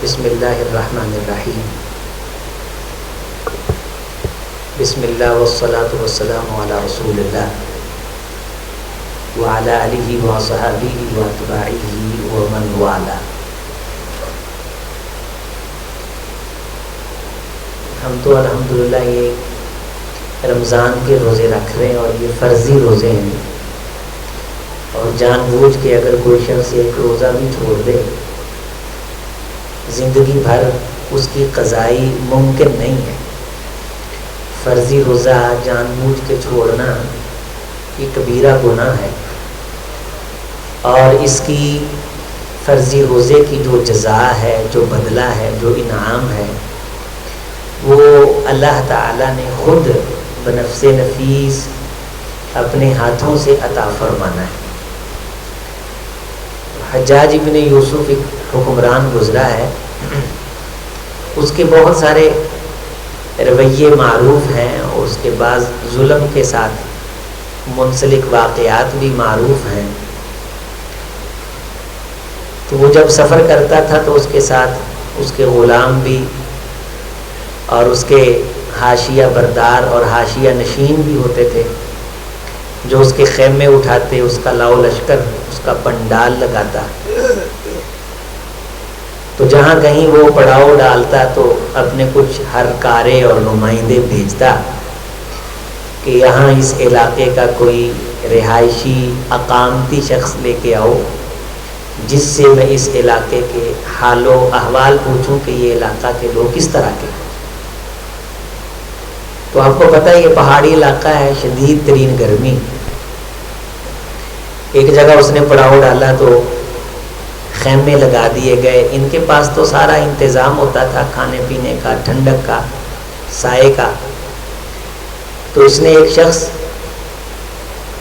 بسم اللہ الرحمن الرحیم. بسم اللہ والصلاة والسلام علی رسول اللہ وعلی آلہ وصحبہ واتباعہ ومن والاه. ہم تو الحمدللہ یہ رمضان کے روزے رکھ رہے ہیں اور یہ فرضی روزے ہیں، اور جان بوجھ کے اگر کوئی شخص ایک روزہ بھی چھوڑ دے زندگی بھر اس کی قضائی ممکن نہیں ہے. فرضی روزہ جان بوجھ کے چھوڑنا یہ کبیرہ گناہ ہے، اور اس کی فرضی روزے کی جو جزا ہے، جو بدلہ ہے، جو انعام ہے، وہ اللہ تعالیٰ نے خود بنفس نفیس اپنے ہاتھوں سے عطا فرمانا ہے. حجاج ابن یوسف ایک حکمران گزرا ہے، اس کے بہت سارے رویے معروف ہیں اور اس کے بعض ظلم کے ساتھ منسلک واقعات بھی معروف ہیں. تو وہ جب سفر کرتا تھا تو اس کے ساتھ اس کے غلام بھی اور اس کے حاشیہ بردار اور حاشیہ نشین بھی ہوتے تھے، جو اس کے خیمے اٹھاتے، اس کا لاؤ لشکر، اس کا پنڈال لگاتا. تو جہاں کہیں وہ پڑاؤ ڈالتا تو اپنے کچھ ہرکارے اور نمائندے بھیجتا کہ یہاں اس علاقے کا کوئی رہائشی اقامتی شخص لے کے آؤ جس سے میں اس علاقے کے حال و احوال پوچھوں کہ یہ علاقہ کے لوگ کس طرح کے. تو آپ کو پتہ ہے یہ پہاڑی علاقہ ہے، شدید ترین گرمی. ایک جگہ اس نے پڑاؤ ڈالا تو خیمے لگا دیے گئے. ان کے پاس تو سارا انتظام ہوتا تھا کھانے پینے کا، ٹھنڈک کا، سائے کا. تو اس نے ایک شخص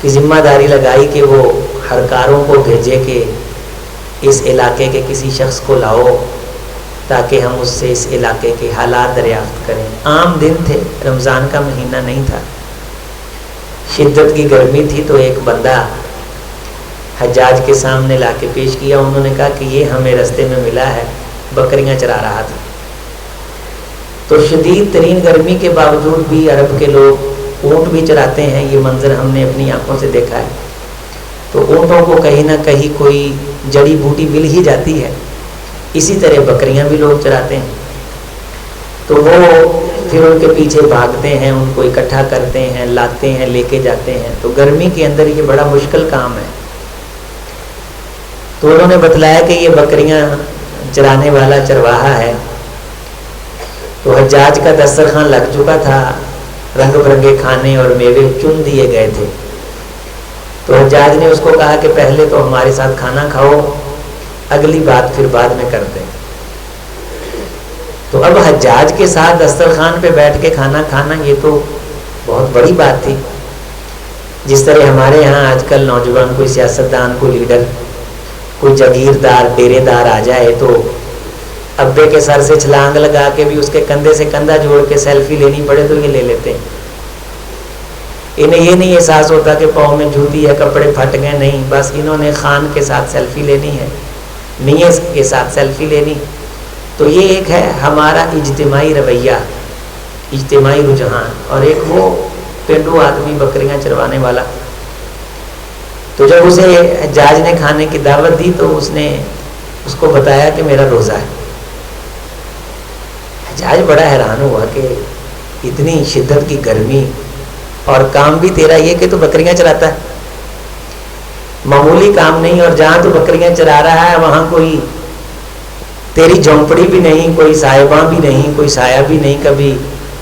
کی ذمہ داری لگائی کہ وہ ہرکاروں کو بھیجے کہ اس علاقے کے کسی شخص کو لاؤ تاکہ ہم اس سے اس علاقے کے حالات دریافت کریں. عام دن تھے، رمضان کا مہینہ نہیں تھا، شدت کی گرمی تھی. تو ایک بندہ حجاج کے سامنے لا کے پیش کیا. انہوں نے کہا کہ یہ ہمیں رستے میں ملا ہے، بکریاں چرا رہا تھا. تو شدید ترین گرمی کے باوجود بھی عرب کے لوگ اونٹ بھی چراتے ہیں، یہ منظر ہم نے اپنی آنکھوں سے دیکھا ہے. تو اونٹوں کو کہیں نہ کہیں کوئی جڑی بوٹی مل ہی جاتی ہے، اسی طرح بکریاں بھی لوگ چراتے ہیں. تو وہ پھر ان کے پیچھے بھاگتے ہیں، ان کو اکٹھا کرتے ہیں، لاتے ہیں، لے کے جاتے ہیں. تو گرمی کے اندر یہ بڑا مشکل کام ہے. تو انہوں نے بتلایا کہ یہ بکریاں چرانے والا چرواہا ہے. تو حجاج کا دسترخوان لگ چکا تھا، رنگ برنگے کھانے اور میوے چن دیے گئے تھے. تو حجاج نے اس کو کہا کہ پہلے تو ہمارے ساتھ کھانا کھاؤ، اگلی بات پھر بعد میں کرتے ہیں. تو اب حجاج کے ساتھ دسترخوان پہ بیٹھ کے کھانا کھانا یہ تو بہت بڑی بات تھی. جس طرح ہمارے یہاں آج کل نوجوان کوئی سیاستدان، کوئی لیڈر، کوئی جاگیردار، ڈیرے دار آ جائے تو ابے کے سر سے چھلانگ لگا کے بھی اس کے کندھے سے کندھا جوڑ کے سیلفی لینی پڑے تو یہ لے لیتے ہیں. انہیں یہ نہیں احساس ہوتا کہ پاؤں میں جوتی ہے، کپڑے پھٹ گئے، نہیں، بس انہوں نے خان کے ساتھ سیلفی لینی ہے، میاں کے ساتھ سیلفی لینی. تو یہ ایک ہے ہمارا اجتماعی رویہ، اجتماعی رجحان. اور ایک وہ پینڈو آدمی بکریاں چروانے والا. تو جب اسے حجاج نے کھانے کی دعوت دی تو اس نے اس کو بتایا کہ میرا روزہ ہے. حجاج بڑا حیران ہوا کہ اتنی شدت کی گرمی اور کام بھی تیرا یہ کہ تو بکریاں چراتا ہے، معمولی کام نہیں. اور جہاں تو بکریاں چرا رہا ہے وہاں کوئی تیری جھونپڑی بھی نہیں، کوئی صاحباں بھی نہیں، کوئی سایہ بھی نہیں. کبھی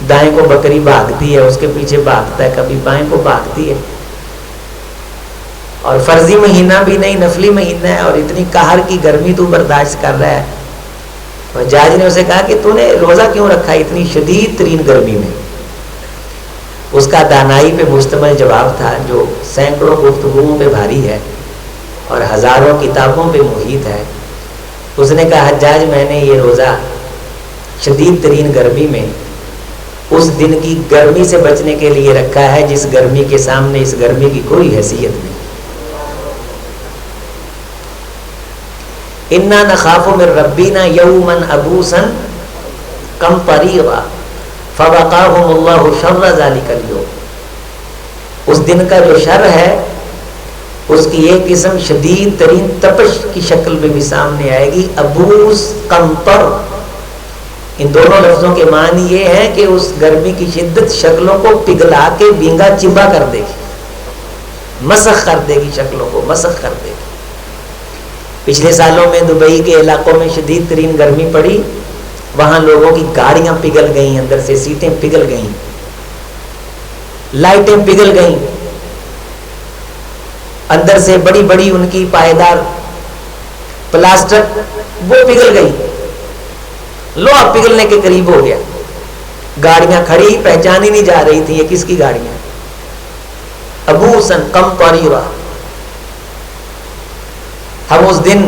دائیں کو بکری بھاگتی ہے، اس کے پیچھے بھاگتا ہے، کبھی بائیں کو بھاگتی ہے. اور فرضی مہینہ بھی نہیں، نفلی مہینہ ہے، اور اتنی قہر کی گرمی تو برداشت کر رہا ہے. حجاج نے اسے کہا کہ تو نے روزہ کیوں رکھا اتنی شدید ترین گرمی میں؟ اس کا دانائی پہ مشتمل جواب تھا جو سینکڑوں گفتگوؤں پہ بھاری ہے اور ہزاروں کتابوں پہ محیط ہے. اس نے کہا حجاج میں نے یہ روزہ شدید ترین گرمی میں اس دن کی گرمی سے بچنے کے لیے رکھا ہے جس گرمی کے سامنے اس گرمی کی کوئی حیثیت نہیں. انا نخاف من ربنا یوما عبوسا قمطریرا فوقاهم اللہ شر ذلک اليوم. اس دن کا جو شر ہے اس کی ایک قسم شدید ترین تپش کی شکل میں بھی سامنے آئے گی. ابوس قمطر، ان دونوں لفظوں کے معنی یہ ہے کہ اس گرمی کی شدت شکلوں کو پگھلا کے بینگا چبا کر دے گی، مسخ کر دے گی، شکلوں کو مسخ کر دے گی. پچھلے سالوں میں دبئی کے علاقوں میں شدید ترین گرمی پڑی، وہاں لوگوں کی گاڑیاں پگھل گئیں، اندر سے سیٹیں پگھل گئیں، لائٹیں پگھل گئیں، اندر سے بڑی بڑی ان کی پائیدار پلاسٹک وہ پگھل گئی، لوہا پگھلنے کے قریب ہو گیا. گاڑیاں کھڑی پہچانی نہیں جا رہی تھی یہ کس کی گاڑیاں. ابوسن قمطریرا، ہم اس دن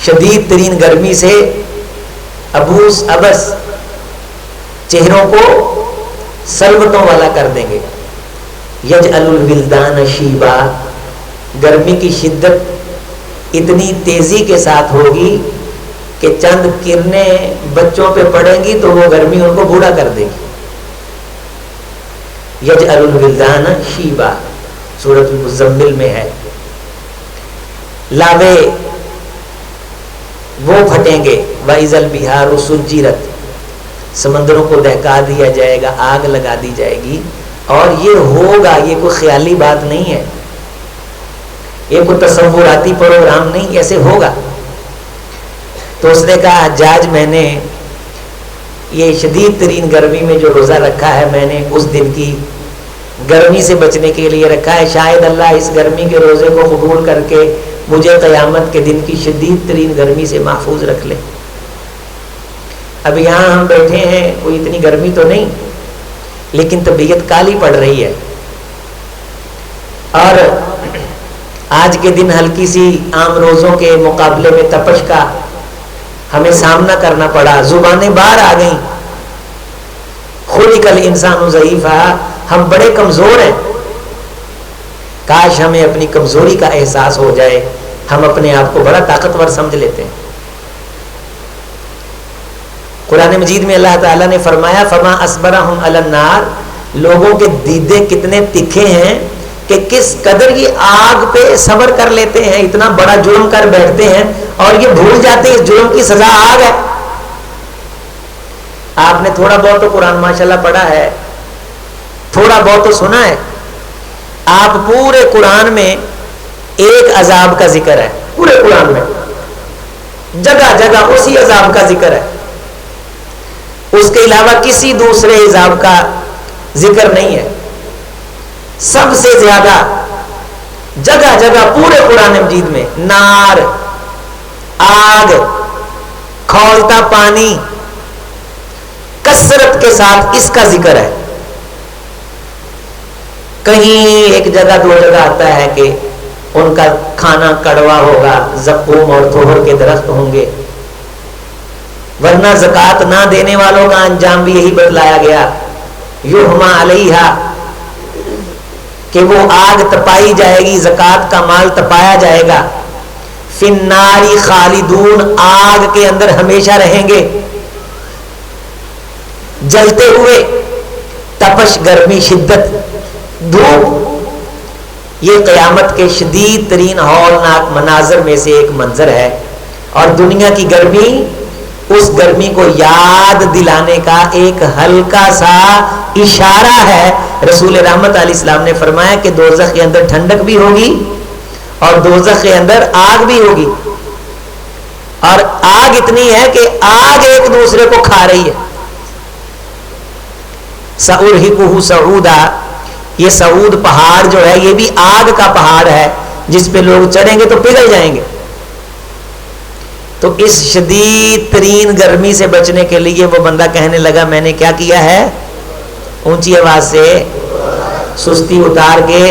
شدید ترین گرمی سے ابوس ابس چہروں کو سلوٹوں والا کر دیں گے. یجعل الولدان شیبا، گرمی کی شدت اتنی تیزی کے ساتھ ہوگی کہ چند کرنیں بچوں پہ پڑیں گی تو وہ گرمی ان کو بوڑھا کر دے گی. یجعل الولدان شیبا سورۃ المزمل میں ہے. لاوے وہ پھٹیں گے. وَإِذَا الْبِحَارُ سُجِّرَتْ، سمندروں کو دہکا دیا جائے گا، آگ لگا دی جائے گی. اور یہ ہوگا، یہ کوئی خیالی بات نہیں ہے، یہ کوئی تصوراتی پروگرام نہیں، ایسے ہوگا. تو اس نے کہا حجاج میں نے یہ شدید ترین گرمی میں جو روزہ رکھا ہے میں نے اس دن کی گرمی سے بچنے کے لیے رکھا ہے، شاید اللہ اس گرمی کے روزے کو قبول کر کے مجھے قیامت کے دن کی شدید ترین گرمی سے محفوظ رکھ لے. اب یہاں ہم بیٹھے ہیں، کوئی اتنی گرمی تو نہیں، لیکن طبیعت کالی پڑ رہی ہے. اور آج کے دن ہلکی سی عام روزوں کے مقابلے میں تپش کا ہمیں سامنا کرنا پڑا، زبانیں باہر آ گئیں. خلق الانسان ضعیفا، ہم بڑے کمزور ہیں. کاش ہمیں اپنی کمزوری کا احساس ہو جائے، ہم اپنے آپ کو بڑا طاقتور سمجھ لیتے ہیں. قرآن مجید میں اللہ تعالیٰ نے فرمایا فما اصبرہم علی النار، لوگوں کے دیدے کتنے تکھے ہیں کہ کس قدر یہ آگ پہ صبر کر لیتے ہیں، اتنا بڑا جرم کر بیٹھتے ہیں اور یہ بھول جاتے ہیں اس جرم کی سزا آگ ہے. آپ نے تھوڑا بہت تو قرآن ماشاءاللہ پڑھا ہے، تھوڑا بہت تو سنا ہے. آپ پورے قرآن میں ایک عذاب کا ذکر ہے، پورے قرآن میں جگہ جگہ اسی عذاب کا ذکر ہے، اس کے علاوہ کسی دوسرے عذاب کا ذکر نہیں ہے. سب سے زیادہ جگہ جگہ پورے قرآن مجید میں نار، آگ، کھولتا پانی، کثرت کے ساتھ اس کا ذکر ہے. کہیں ایک جگہ دو جگہ آتا ہے کہ ان کا کھانا کڑوا ہوگا، زقوم اور تھوہر کے درخت ہوں گے، ورنہ زکوٰۃ نہ دینے والوں کا انجام بھی یہی بتلایا گیا. یحمى علیہا، کہ وہ آگ تپائی جائے گی، زکوٰۃ کا مال تپایا جائے گا. فی النار خالدون، آگ کے اندر ہمیشہ رہیں گے، جلتے ہوئے. تپش، گرمی، شدت، دھوپ، یہ قیامت کے شدید ترین ہولناک مناظر میں سے ایک منظر ہے. اور دنیا کی گرمی اس گرمی کو یاد دلانے کا ایک ہلکا سا اشارہ ہے. رسول رحمت علیہ السلام نے فرمایا کہ دوزخ کے اندر ٹھنڈک بھی ہوگی اور دوزخ کے اندر آگ بھی ہوگی. اور آگ اتنی ہے کہ آگ ایک دوسرے کو کھا رہی ہے. سأرهقه صعودا، یہ سعود پہاڑ جو ہے یہ بھی آگ کا پہاڑ ہے، جس پہ لوگ چڑھیں گے تو پگھل جائیں گے. تو اس شدید ترین گرمی سے بچنے کے لیے وہ بندہ کہنے لگا میں نے کیا کیا ہے، اونچی آواز سے، سستی اتار کے،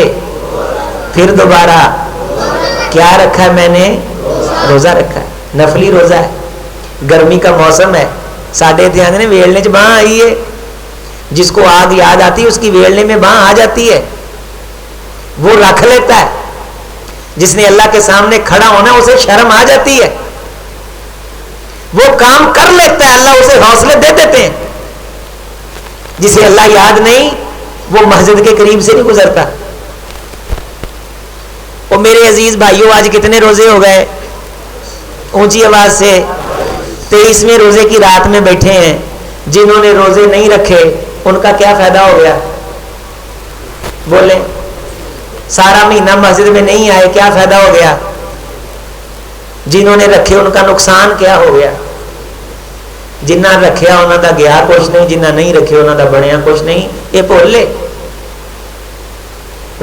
پھر دوبارہ کیا رکھا ہے، میں نے روزہ رکھا ہے، نفلی روزہ ہے. گرمی کا موسم ہے، ساڈے دھیان نے ویلنے چ باں آئی ہے، جس کو آگ یاد آتی ہے اس کی ویلنے میں باں آ جاتی ہے، وہ رکھ لیتا ہے. جس نے اللہ کے سامنے کھڑا ہونا اسے شرم آ جاتی ہے, وہ کام کر لیتا ہے, اللہ اسے حوصلے دے دیتے ہیں. جسے اللہ یاد نہیں وہ مسجد کے قریب سے نہیں گزرتا. اور میرے عزیز بھائیوں, آج کتنے روزے ہو گئے؟ اونچی آواز سے 23ویں روزے کی رات میں بیٹھے ہیں. جنہوں نے روزے نہیں رکھے ان کا کیا فائدہ ہو گیا؟ بولیں. سارا مہینہ مسجد میں نہیں آئے, کیا فائدہ ہو گیا؟ جنہوں نے رکھے ان کا نقصان کیا ہو گیا؟ جنہ رکھیا انہوں دا گیا کچھ نہیں, جنہ نہیں رکھے انہوں دا بنیا کچھ نہیں. یہ بھول لے,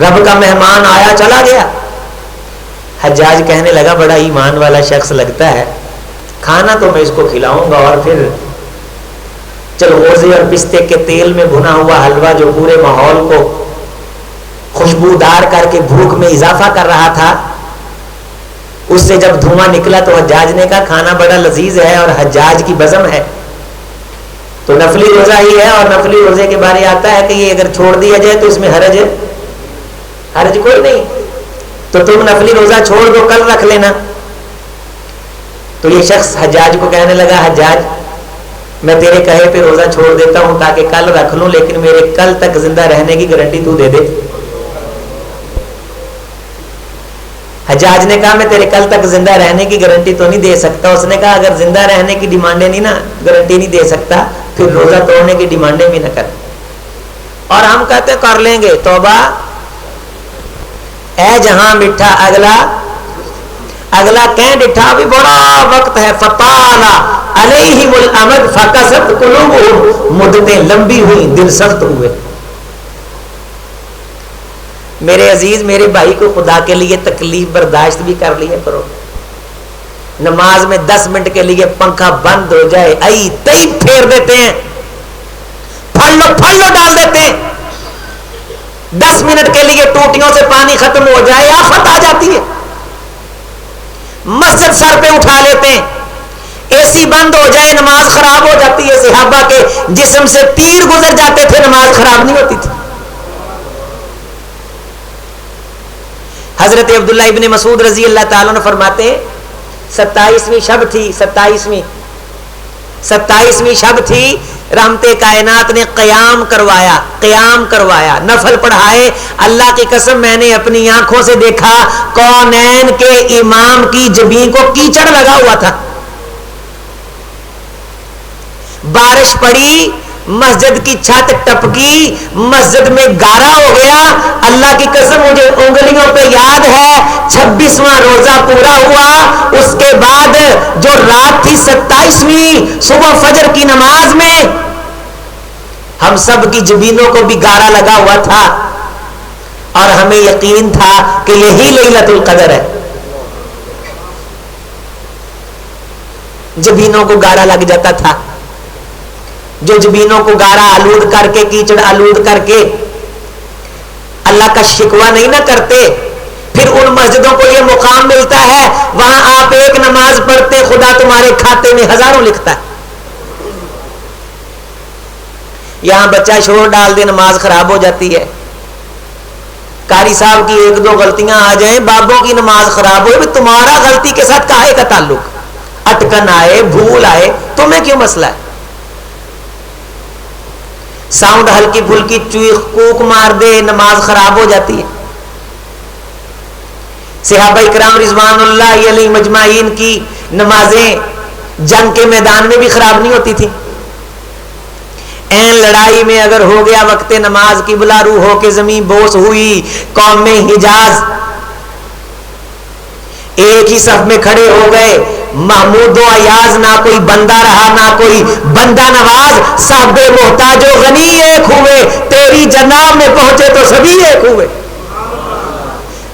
رب کا مہمان آیا چلا گیا. حجاج کہنے لگا بڑا ایمان والا شخص لگتا ہے, کھانا تو میں اس کو کھلاؤں گا, اور پھر چلغوزے اور پستے کے تیل میں بھنا ہوا حلوہ جو پورے ماحول کو خوشبودار کر کے بھوک میں اضافہ کر رہا تھا, اس سے جب دھواں نکلا تو حجاج نے کہا کھانا بڑا لذیذ ہے اور حجاج کی بزم ہے, تو نفلی روزہ ہی ہے, اور نفلی روزے کے بارے آتا ہے کہ یہ اگر چھوڑ دیا جائے تو اس میں حرج کوئی نہیں, تو تم نفلی روزہ چھوڑ دو, کل رکھ لینا. تو یہ شخص حجاج کو کہنے لگا حجاج میں تیرے کہے پہ روزہ چھوڑ دیتا ہوں تاکہ کل رکھ لوں, لیکن میرے کل تک زندہ رہنے کی گارنٹی تو دے دے. حجاج نے کہا میں تیرے کل تک زندہ رہنے کی گارنٹی تو نہیں دے سکتا. اس نے کہا اگر زندہ رہنے کی ڈیمانڈیں نہیں نا, گارنٹی نہیں دے سکتا, پھر روزہ توڑنے کی ڈیمانڈیں بھی نہ کر. اور ہم کہتے کر لیں گے توبہ, اے جہاں میٹھا اگلا کہیں ڈٹھا بھی بڑا وقت ہے. فطال علیہم الامد فقست قلوبہم, مدتیں لمبی ہوئی دل سخت ہوئے. میرے عزیز میرے بھائی کو خدا کے لیے تکلیف برداشت بھی کر لیا کرو. نماز میں 10 منٹ کے لیے پنکھا بند ہو جائے ای تئی پھیر دیتے ہیں, پھل لو ڈال دیتے ہیں. 10 منٹ کے لیے ٹوٹیوں سے پانی ختم ہو جائے آفت آ جاتی ہے. مسجد سر پہ اٹھا لیتے ہیں, اے سی بند ہو جائے نماز خراب ہو جاتی ہے. صحابہ کے جسم سے تیر گزر جاتے تھے, نماز خراب نہیں ہوتی تھی. حضرت عبداللہ ابن مسعود رضی اللہ تعالیٰ عنہ فرماتے ہیں 27ویں شب تھی, 27ویں شب تھی, رحمت کائنات نے قیام کروایا, نفل پڑھائے. اللہ کی قسم میں نے اپنی آنکھوں سے دیکھا کونین کے امام کی جبین کو کیچڑ لگا ہوا تھا. بارش پڑی, مسجد کی چھت ٹپکی, مسجد میں گارا ہو گیا. اللہ کی قسم مجھے انگلیوں پہ یاد ہے 26واں روزہ پورا ہوا. اس کے بعد جو رات تھی 27ویں, صبح فجر کی نماز میں ہم سب کی جبینوں کو بھی گارا لگا ہوا تھا, اور ہمیں یقین تھا کہ یہی لیلۃ القدر ہے. جبینوں کو گارا لگ جاتا تھا. جو جبینوں کو گارا آلود کر کے, کیچڑ آلود کر کے اللہ کا شکوہ نہیں نہ کرتے, پھر ان مسجدوں کو یہ مقام ملتا ہے وہاں آپ ایک نماز پڑھتے خدا تمہارے کھاتے میں ہزاروں لکھتا ہے. یہاں بچہ شور ڈال دے نماز خراب ہو جاتی ہے. قاری صاحب کی 1-2 غلطیاں آ جائیں, بابوں کی نماز خراب ہو. تمہارا غلطی کے ساتھ کاہے کا تعلق؟ اٹکن آئے, بھول آئے, تمہیں کیوں مسئلہ ہے؟ ساؤنڈ ہلکی پھلکی چویخ کوک مار دے, نماز خراب ہو جاتی ہے. صحابہ اکرام رضوان اللہ علیہ مجمعین کی نمازیں جنگ کے میدان میں بھی خراب نہیں ہوتی تھی. این لڑائی میں اگر ہو گیا وقت نماز کی بلا روح ہو کے زمین بوس ہوئی, قوم میں حجاز ایک ہی صف میں کھڑے ہو گئے, محمود و ایاز نہ کوئی بندہ رہا نہ کوئی بندہ نواز, صاحب محتاج و غنی ایک ہوئے, تیری جناب میں پہنچے تو سبھی ایک ہوئے.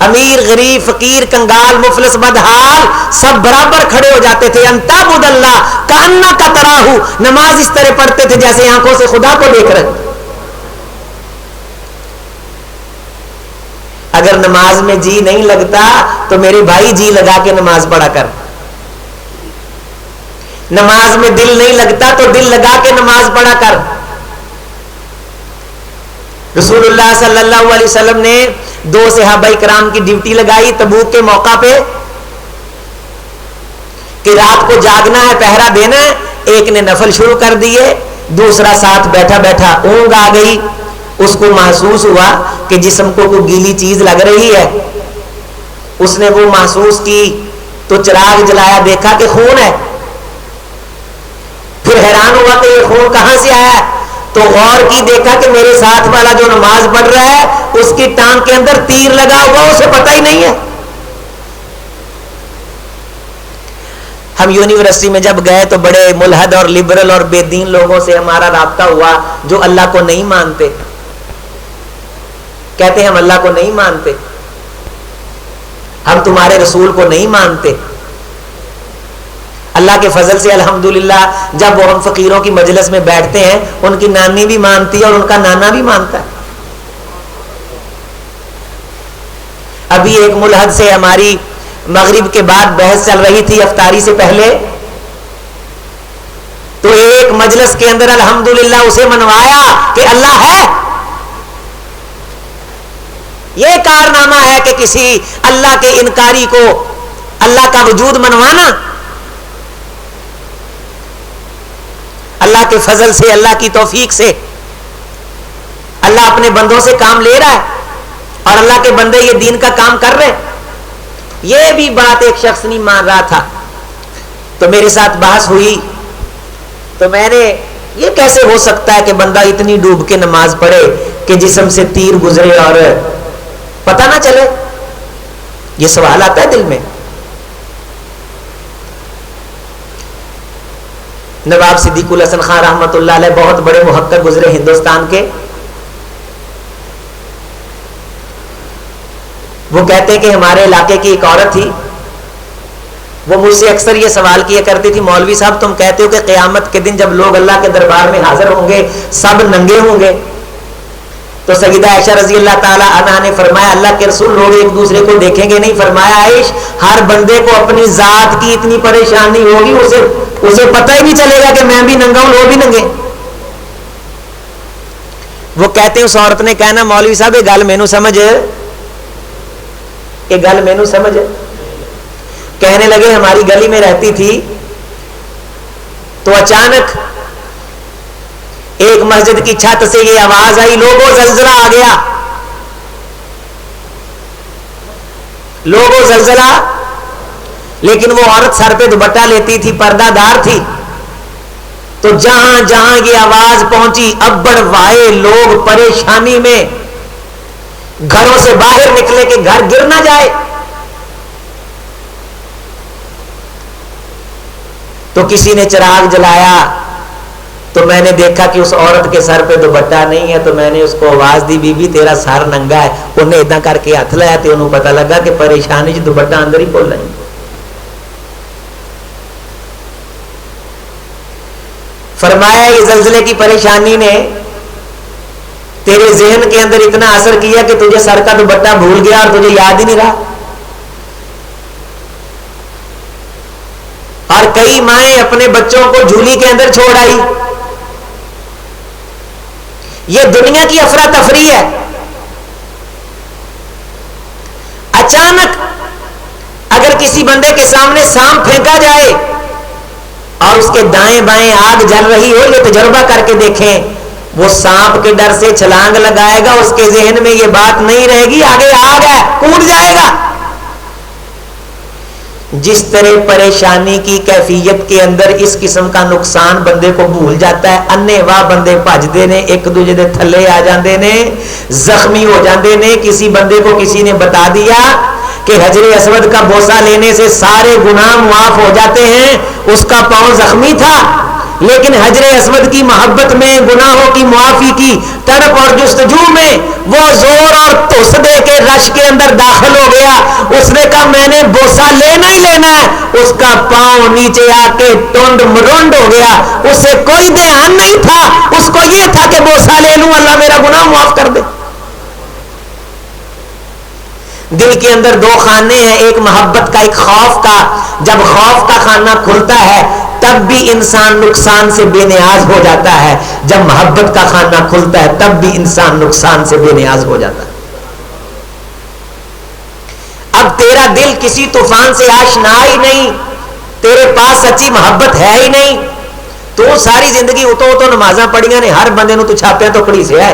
امیر غریب فقیر کنگال مفلس بدحال سب برابر کھڑے ہو جاتے تھے. انتا بود اللہ کاننا کا تراہو, نماز اس طرح پڑھتے تھے جیسے آنکھوں سے خدا کو دیکھ رہے. اگر نماز میں جی نہیں لگتا تو میرے بھائی جی لگا کے نماز پڑھا کر. نماز میں دل نہیں لگتا تو دل لگا کے نماز پڑھا کر. رسول اللہ صلی اللہ علیہ وسلم نے 2 صحابہ کرام کی ڈیوٹی لگائی تبوک کے موقع پہ کہ رات کو جاگنا ہے، پہرا دینا ہے. ایک نے نفل شروع کر دیے، دوسرا ساتھ بیٹھا بیٹھا اونگ آ گئی. اس کو محسوس ہوا کہ جسم کو کوئی گیلی چیز لگ رہی ہے. اس نے وہ محسوس کی تو چراغ جلایا، دیکھا کہ خون ہے. پھر حیران ہوا کہ یہ خون کہاں سے آیا ہے. تو غور کی، دیکھا کہ میرے ساتھ والا جو نماز پڑھ رہا ہے اس کی ٹانگ کے اندر تیر لگا ہوا، اسے پتہ ہی نہیں ہے. ہم یونیورسٹی میں جب گئے تو بڑے ملحد اور لبرل اور بے دین لوگوں سے ہمارا رابطہ ہوا جو اللہ کو نہیں مانتے. کہتے ہیں ہم اللہ کو نہیں مانتے، ہم تمہارے رسول کو نہیں مانتے. اللہ کے فضل سے الحمدللہ جب وہ ہم فقیروں کی مجلس میں بیٹھتے ہیں ان کی نانی بھی مانتی ہے اور ان کا نانا بھی مانتا ہے. ابھی ایک ملحد سے ہماری مغرب کے بعد بحث چل رہی تھی افطاری سے پہلے، تو ایک مجلس کے اندر الحمدللہ اسے منوایا کہ اللہ ہے. یہ کارنامہ ہے کہ کسی اللہ کے انکاری کو اللہ کا وجود منوانا. اللہ کے فضل سے، اللہ کی توفیق سے اللہ اپنے بندوں سے کام لے رہا ہے اور اللہ کے بندے یہ دین کا کام کر رہے ہیں. یہ بھی بات ایک شخص نہیں مان رہا تھا تو میرے ساتھ بحث ہوئی. تو میں نے یہ کیسے ہو سکتا ہے کہ بندہ اتنی ڈوب کے نماز پڑھے کہ جسم سے تیر گزرے اور پتہ نہ چلے. یہ سوال آتا ہے دل میں. نواب صدیق الحسن خان رحمۃ اللہ علیہ بہت بڑے محقق گزرے ہندوستان کے. وہ کہتے ہیں کہ ہمارے علاقے کی ایک عورت تھی، وہ مجھ سے اکثر یہ سوال کیا کرتی تھی، مولوی صاحب تم کہتے ہو کہ قیامت کے دن جب لوگ اللہ کے دربار میں حاضر ہوں گے سب ننگے ہوں گے. تو سیدہ عائشہ رضی اللہ تعالی عنہا نے فرمایا اللہ کے رسول لوگ ایک دوسرے کو دیکھیں گے نہیں. فرمایا عائش ہر بندے کو اپنی ذات کی اتنی پریشانی ہوگی اسے پتہ ہی نہیں چلے گا کہ میں بھی ننگا ہوں وہ بھی ننگے. وہ کہتے ہیں اس عورت نے کہنا مولوی صاحب یہ گل مینوں سمجھ، یہ گل مینوں سمجھ. کہنے لگے ہماری گلی میں رہتی تھی تو اچانک ایک مسجد کی چھت سے یہ آواز آئی لوگوں زلزلہ آ گیا، لوگوں زلزلہ. لیکن وہ عورت سر پہ دوپٹہ لیتی تھی، پردہ دار تھی. تو جہاں جہاں یہ آواز پہنچی ابڑ وائے لوگ پریشانی میں گھروں سے باہر نکلے کہ گھر گر نہ جائے. تو کسی نے چراغ جلایا تو میں نے دیکھا کہ اس عورت کے سر پہ دوپٹہ نہیں ہے. تو میں نے اس کو آواز دی بی بی تیرا سر ننگا ہے. انہیں ادھا کر کے ہاتھ لایا تو انہوں پتہ لگا کہ پریشانی دوپٹہ اندر ہی کھول رہی. فرمایا یہ زلزلے کی پریشانی نے تیرے ذہن کے اندر اتنا اثر کیا کہ تجھے سر کا دوپٹہ بھول گیا اور تجھے یاد ہی نہیں رہا. اور کئی مائیں اپنے بچوں کو جھولی کے اندر چھوڑ آئی. یہ دنیا کی افراتفری ہے. اچانک اگر کسی بندے کے سامنے سانپ پھینکا جائے اور اس کے دائیں بائیں آگ جل رہی ہو، یہ تجربہ کر کے دیکھیں، وہ سانپ کے ڈر سے چھلانگ لگائے گا، اس کے ذہن میں یہ بات نہیں رہے گی آگے آگ ہے کود جائے گا. جس طرح پریشانی کی کیفیت کے اندر اس قسم کا نقصان بندے کو بھول جاتا ہے، انے واہ بندے بھجدے نے، ایک دوجے دے تھلے آ جاندے نے، زخمی ہو جاندے نے. کسی بندے کو کسی نے بتا دیا کہ حجر اسود کا بوسہ لینے سے سارے گناہ معاف ہو جاتے ہیں. اس کا پاؤں زخمی تھا لیکن حجر اسود کی محبت میں گناہوں کی معافی کی تڑپ اور جستجو میں وہ زور اور توس دے کے رش کے اندر داخل ہو گیا. اس نے کہا میں نے بوسہ لینا ہی لینا ہے. اس کا پاؤں نیچے آ کے ٹونڈ مرونڈ ہو گیا. اسے کوئی دھیان نہیں تھا، اس کو یہ تھا کہ بوسہ لے لوں اللہ میرا گناہ معاف کر دے. دل کے اندر دو خانے ہیں، ایک محبت کا ایک خوف کا. جب خوف کا خانہ کھلتا ہے تب بھی انسان نقصان سے بے نیاز ہو جاتا ہے، جب محبت کا خانہ کھلتا ہے تب بھی انسان نقصان سے بے نیاز ہو جاتا ہے. تیرا دل کسی طوفان سے آشنا ہی نہیں, تیرے پاس سچی محبت ہے ہی نہیں, تو ساری زندگی اتو نمازاں پڑھیاں نے, ہر بندے نو تو چھاپیاں تو پڑھی سے ہے.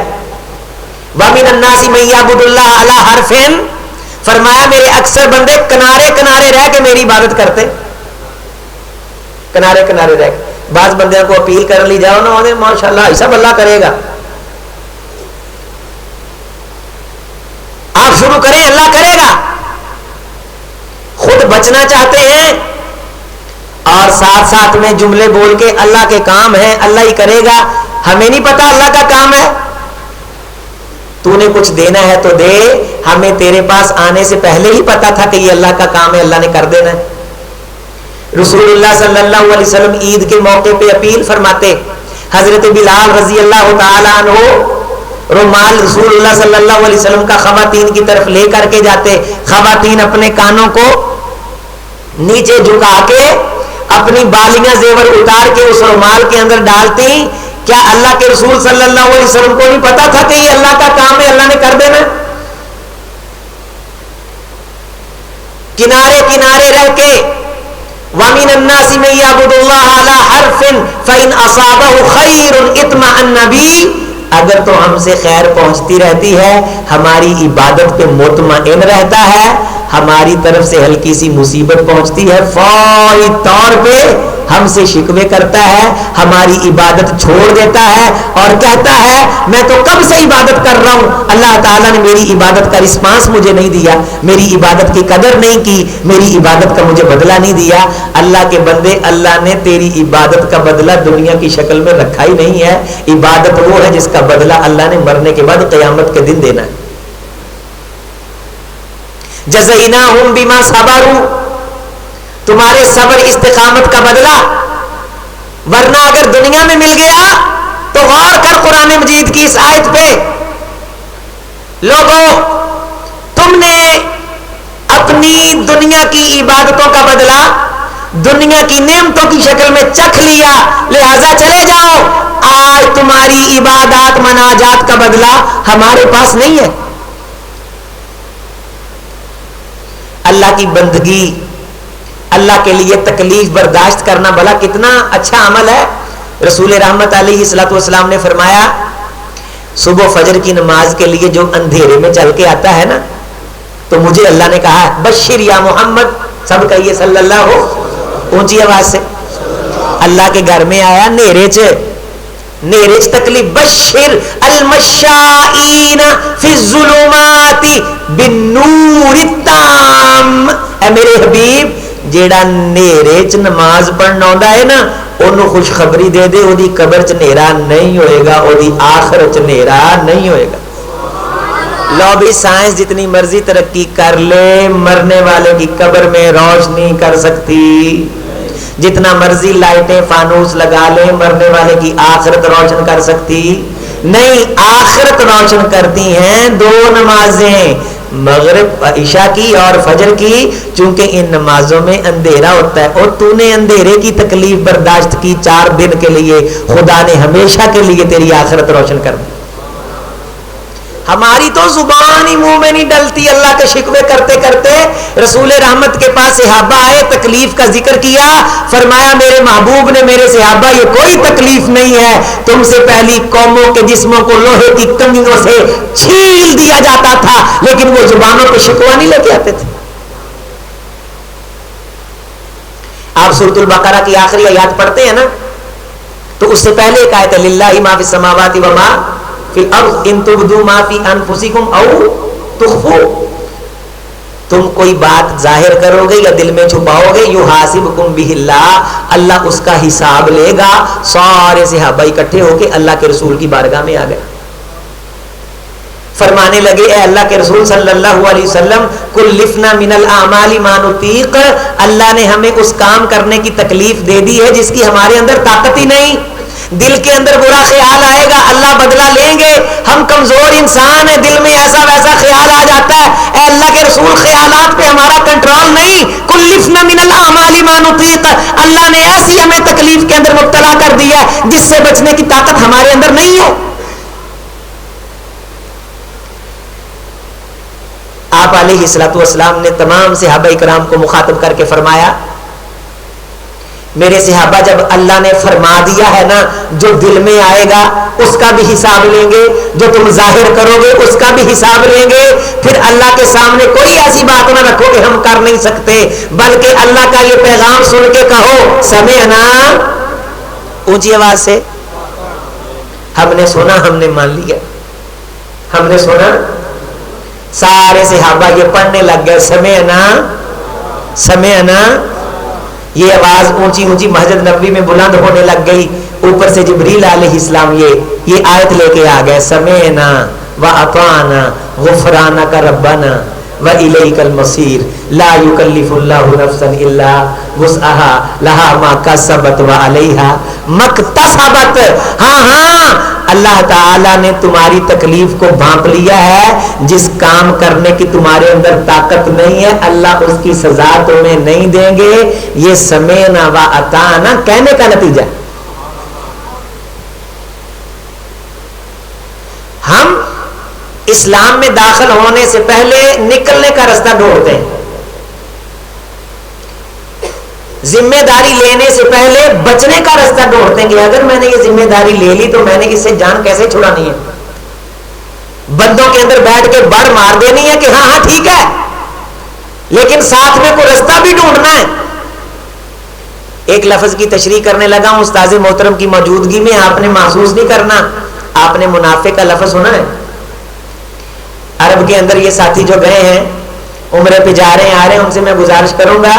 وَمِنَ النَّاسِ مَن يَعْبُدُ اللَّهَ عَلَى حَرْفٍ, فرمایا میرے اکثر بندے کنارے کنارے رہ کے میری عبادت کرتے, کنارے کنارے رہ کے. بعض بندیاں کو اپیل کر لی جاؤ نا, انہیں ماشاءاللہ ایسا اللہ کرے گا, آپ شروع کریں اللہ کرے گا. خود بچنا چاہتے ہیں اور ساتھ ساتھ میں جملے بول کے اللہ کے کام ہے, اللہ ہی کرے گا. ہمیں نہیں پتا اللہ کا کام ہے, تو نے کچھ دینا ہے تو دے, ہمیں تیرے پاس آنے سے پہلے ہی پتا تھا کہ یہ اللہ کا کام ہے, اللہ نے کر دینا ہے. رسول اللہ صلی اللہ علیہ وسلم عید کے موقع پہ اپیل فرماتے, حضرت بلال رضی اللہ تعالی عنہ رومال رسول اللہ صلی اللہ علیہ وسلم کا خواتین کی طرف لے کر کے جاتے, خواتین اپنے کانوں کو نیچے جھکا کے اپنی بالیاں زیور اتار کے اس رومال کے اندر ڈالتی. کیا اللہ کے رسول صلی اللہ علیہ وسلم کو نہیں پتا تھا کہ یہ اللہ کا کام ہے, اللہ نے کر دینا؟ کنارے کنارے رہ کے وَمِنَ النَّاسِ مَن يَعْبُدُ اللَّهَ عَلَى حَرْفٍ فَإِنْ أَصَابَهُ خَيْرٌ اطْمَأَنَّ بِهِ, اگر تو ہم سے خیر پہنچتی رہتی ہے, ہماری عبادت پہ مطمئن رہتا ہے, ہماری طرف سے ہلکی سی مصیبت پہنچتی ہے فوری طور پہ ہم سے شکوے کرتا ہے, ہماری عبادت چھوڑ دیتا ہے اور کہتا ہے میں تو کب سے عبادت کر رہا ہوں, اللہ تعالیٰ نے میری عبادت کا رسپانس مجھے نہیں دیا, میری عبادت کی قدر نہیں کی, میری عبادت کا مجھے بدلہ نہیں دیا. اللہ کے بندے, اللہ نے تیری عبادت کا بدلہ دنیا کی شکل میں رکھا ہی نہیں ہے. عبادت وہ ہے جس کا بدلہ اللہ نے مرنے کے بعد قیامت کے دن دینا ہے. جزیناہم بما صبروا, تمہارے صبر استقامت کا بدلہ. ورنہ اگر دنیا میں مل گیا تو غور کر قرآن مجید کی اس آیت پہ, لوگوں تم نے اپنی دنیا کی عبادتوں کا بدلہ دنیا کی نعمتوں کی شکل میں چکھ لیا, لہذا چلے جاؤ, آج تمہاری عبادات مناجات کا بدلہ ہمارے پاس نہیں ہے. اللہ کی بندگی, اللہ کے لیے تکلیف برداشت کرنا بھلا کتنا اچھا عمل ہے. رسول رحمت علیہ الصلوۃ والسلام نے فرمایا, صبح فجر کی نماز کے لیے جو اندھیرے میں چل کے آتا ہے نا, تو مجھے اللہ نے کہا بشر یا محمد, سب کہیے صلی اللہ ہو اونچی آواز سے, اللہ کے گھر میں آیا نیرے چ تکلیف, بشر المشائین فی الظلمات بالنور التام, اے میرے حبیب جیڑا نیرے چ نماز پڑھنا ہوندا ہے نا, اونوں خوشخبری دے دے, اودی قبر چ نیرا نہیں ہوئے گا, اودی آخرت چ نیرا نہیں ہوئے گا. لو بھی سائنس جتنی مرضی ترقی کر لے, مرنے والے کی قبر میں روشنی کر سکتی, جتنا مرضی لائٹیں فانوس لگا لے, مرنے والے کی آخرت روشن کر سکتی نہیں. آخرت روشن کرتی ہیں دو نمازیں, مغرب عشاء کی اور فجر کی, چونکہ ان نمازوں میں اندھیرا ہوتا ہے, اور تو نے اندھیرے کی تکلیف برداشت کی 4 دن کے لیے, خدا نے ہمیشہ کے لیے تیری آخرت روشن کر دی. ہماری تو زبان ہی منہ میں نہیں ڈلتی. اللہ کے شکوے کرتے کرتے رسول رحمت کے پاس صحابہ آئے, تکلیف کا ذکر کیا, فرمایا میرے محبوب نے میرے صحابہ یہ کوئی تکلیف نہیں ہے, تم سے پہلی قوموں کے جسموں کو لوہے کی کنگھیوں سے چھیل دیا جاتا تھا, لیکن وہ زبانوں پہ شکوہ نہیں لے کے آتے تھے. آپ سورۃ البقرہ کی آخری آیات پڑھتے ہیں نا, تو اس سے پہلے ایک آیت ہے للہ ما فی السماوات و ما فی الارض ان تبدوا ما فی انفسکم او تخفوا, تم کوئی بات ظاہر کرو گے یا دل میں چھپاؤ گے, یحاسبکم بہ اللہ, اللہ اس کا حساب لے گا. سارے صحابہ اکٹھے ہو کے اللہ کے رسول کی بارگاہ میں آ گئے, فرمانے لگے اے اللہ کے رسول صلی اللہ علیہ وسلم, کلفنا من الاعمال ما نطیق, اللہ نے ہمیں اس کام کرنے کی تکلیف دے دی ہے جس کی ہمارے اندر طاقت ہی نہیں. دل کے اندر برا خیال آئے گا, اللہ بدلہ لیں گے, ہم کمزور انسان ہیں, دل میں ایسا ویسا خیال آ جاتا ہے, اے اللہ کے رسول خیالات پہ ہمارا کنٹرول نہیں. کلفنا من الاعمال ما نطیق, اللہ نے ایسی ہمیں تکلیف کے اندر مبتلا کر دیا ہے جس سے بچنے کی طاقت ہمارے اندر نہیں ہے. آپ علیہ الصلوۃ والسلام نے تمام صحابہ کرام کو مخاطب کر کے فرمایا میرے صحابہ جب اللہ نے فرما دیا ہے نا جو دل میں آئے گا اس کا بھی حساب لیں گے, جو تم ظاہر کرو گے اس کا بھی حساب لیں گے. پھر اللہ کے سامنے کوئی ایسی بات نہ رکھو کہ ہم کر نہیں سکتے, بلکہ اللہ کا یہ پیغام سن کے کہو سمعنا, اونچی آواز سے, ہم نے سنا, ہم نے مان لیا, ہم نے سنا. سارے صحابہ یہ پڑھنے لگ گئے سمعنا سمعنا. یہ آواز اونچی اونچی مسجد نبوی میں بلند ہونے لگ گئی. اوپر سے جبریل علیہ السلام یہ آیت لے کے آ گئے سمعنا واطعنا غفرانک ربنا وإلیک المصیر لا یکلف اللہ نفسا الا وسعها لها ما کسبت وعلیہا ما اکتسبت. ہاں اللہ تعالیٰ نے تمہاری تکلیف کو بھانپ لیا ہے, جس کام کرنے کی تمہارے اندر طاقت نہیں ہے اللہ اس کی سزا تمہیں نہیں دیں گے. یہ سمعنا واطعنا کہنے کا نتیجہ. ہم اسلام میں داخل ہونے سے پہلے نکلنے کا راستہ ڈھونڈتے ہیں, ذمہ داری لینے سے پہلے بچنے کا راستہ ڈھونڈتے ہیں کہ اگر میں نے یہ ذمہ داری لے لی تو میں نے اس سے جان کیسے چھڑانی ہے. بندوں کے اندر بیٹھ کے بڑ مار دینی ہے کہ ہاں ٹھیک ہے, لیکن ساتھ میں کوئی راستہ بھی ڈھونڈنا ہے. ایک لفظ کی تشریح کرنے لگا ہوں استاذ محترم کی موجودگی میں, آپ نے محسوس نہیں کرنا. آپ نے منافق کا لفظ سنا ہے؟ عرب کے اندر یہ ساتھی جو گئے ہیں عمرے پہ جا رہے ہیں آ رہے ہیں, ان سے میں گزارش کروں گا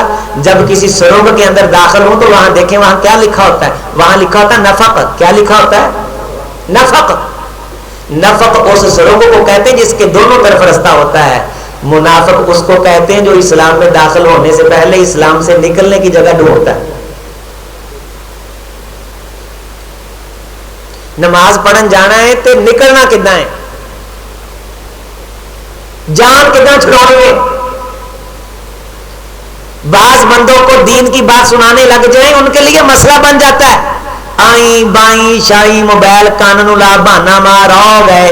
جب کسی سرنگ کے اندر داخل ہوں تو وہاں دیکھیں وہاں کیا لکھا ہوتا ہے. وہاں لکھا ہوتا ہے نفق. کیا لکھا ہوتا ہے؟ نفق. نفق اس سرنگ کو کہتے ہیں جس کے دونوں طرف راستہ ہوتا ہے. منافق اس کو کہتے ہیں جو اسلام میں داخل ہونے سے پہلے اسلام سے نکلنے کی جگہ ڈھونڈتا ہے. نماز پڑھن جانا ہے تو نکلنا کدنا ہے, جان کدنا چھڑاؤ. بعض بندوں کو دین کی بات سنانے لگ جائیں ان کے لیے مسئلہ بن جاتا ہے. آئیں بائیں شائی موبائل کانن لا بہانا مار ہو گئے.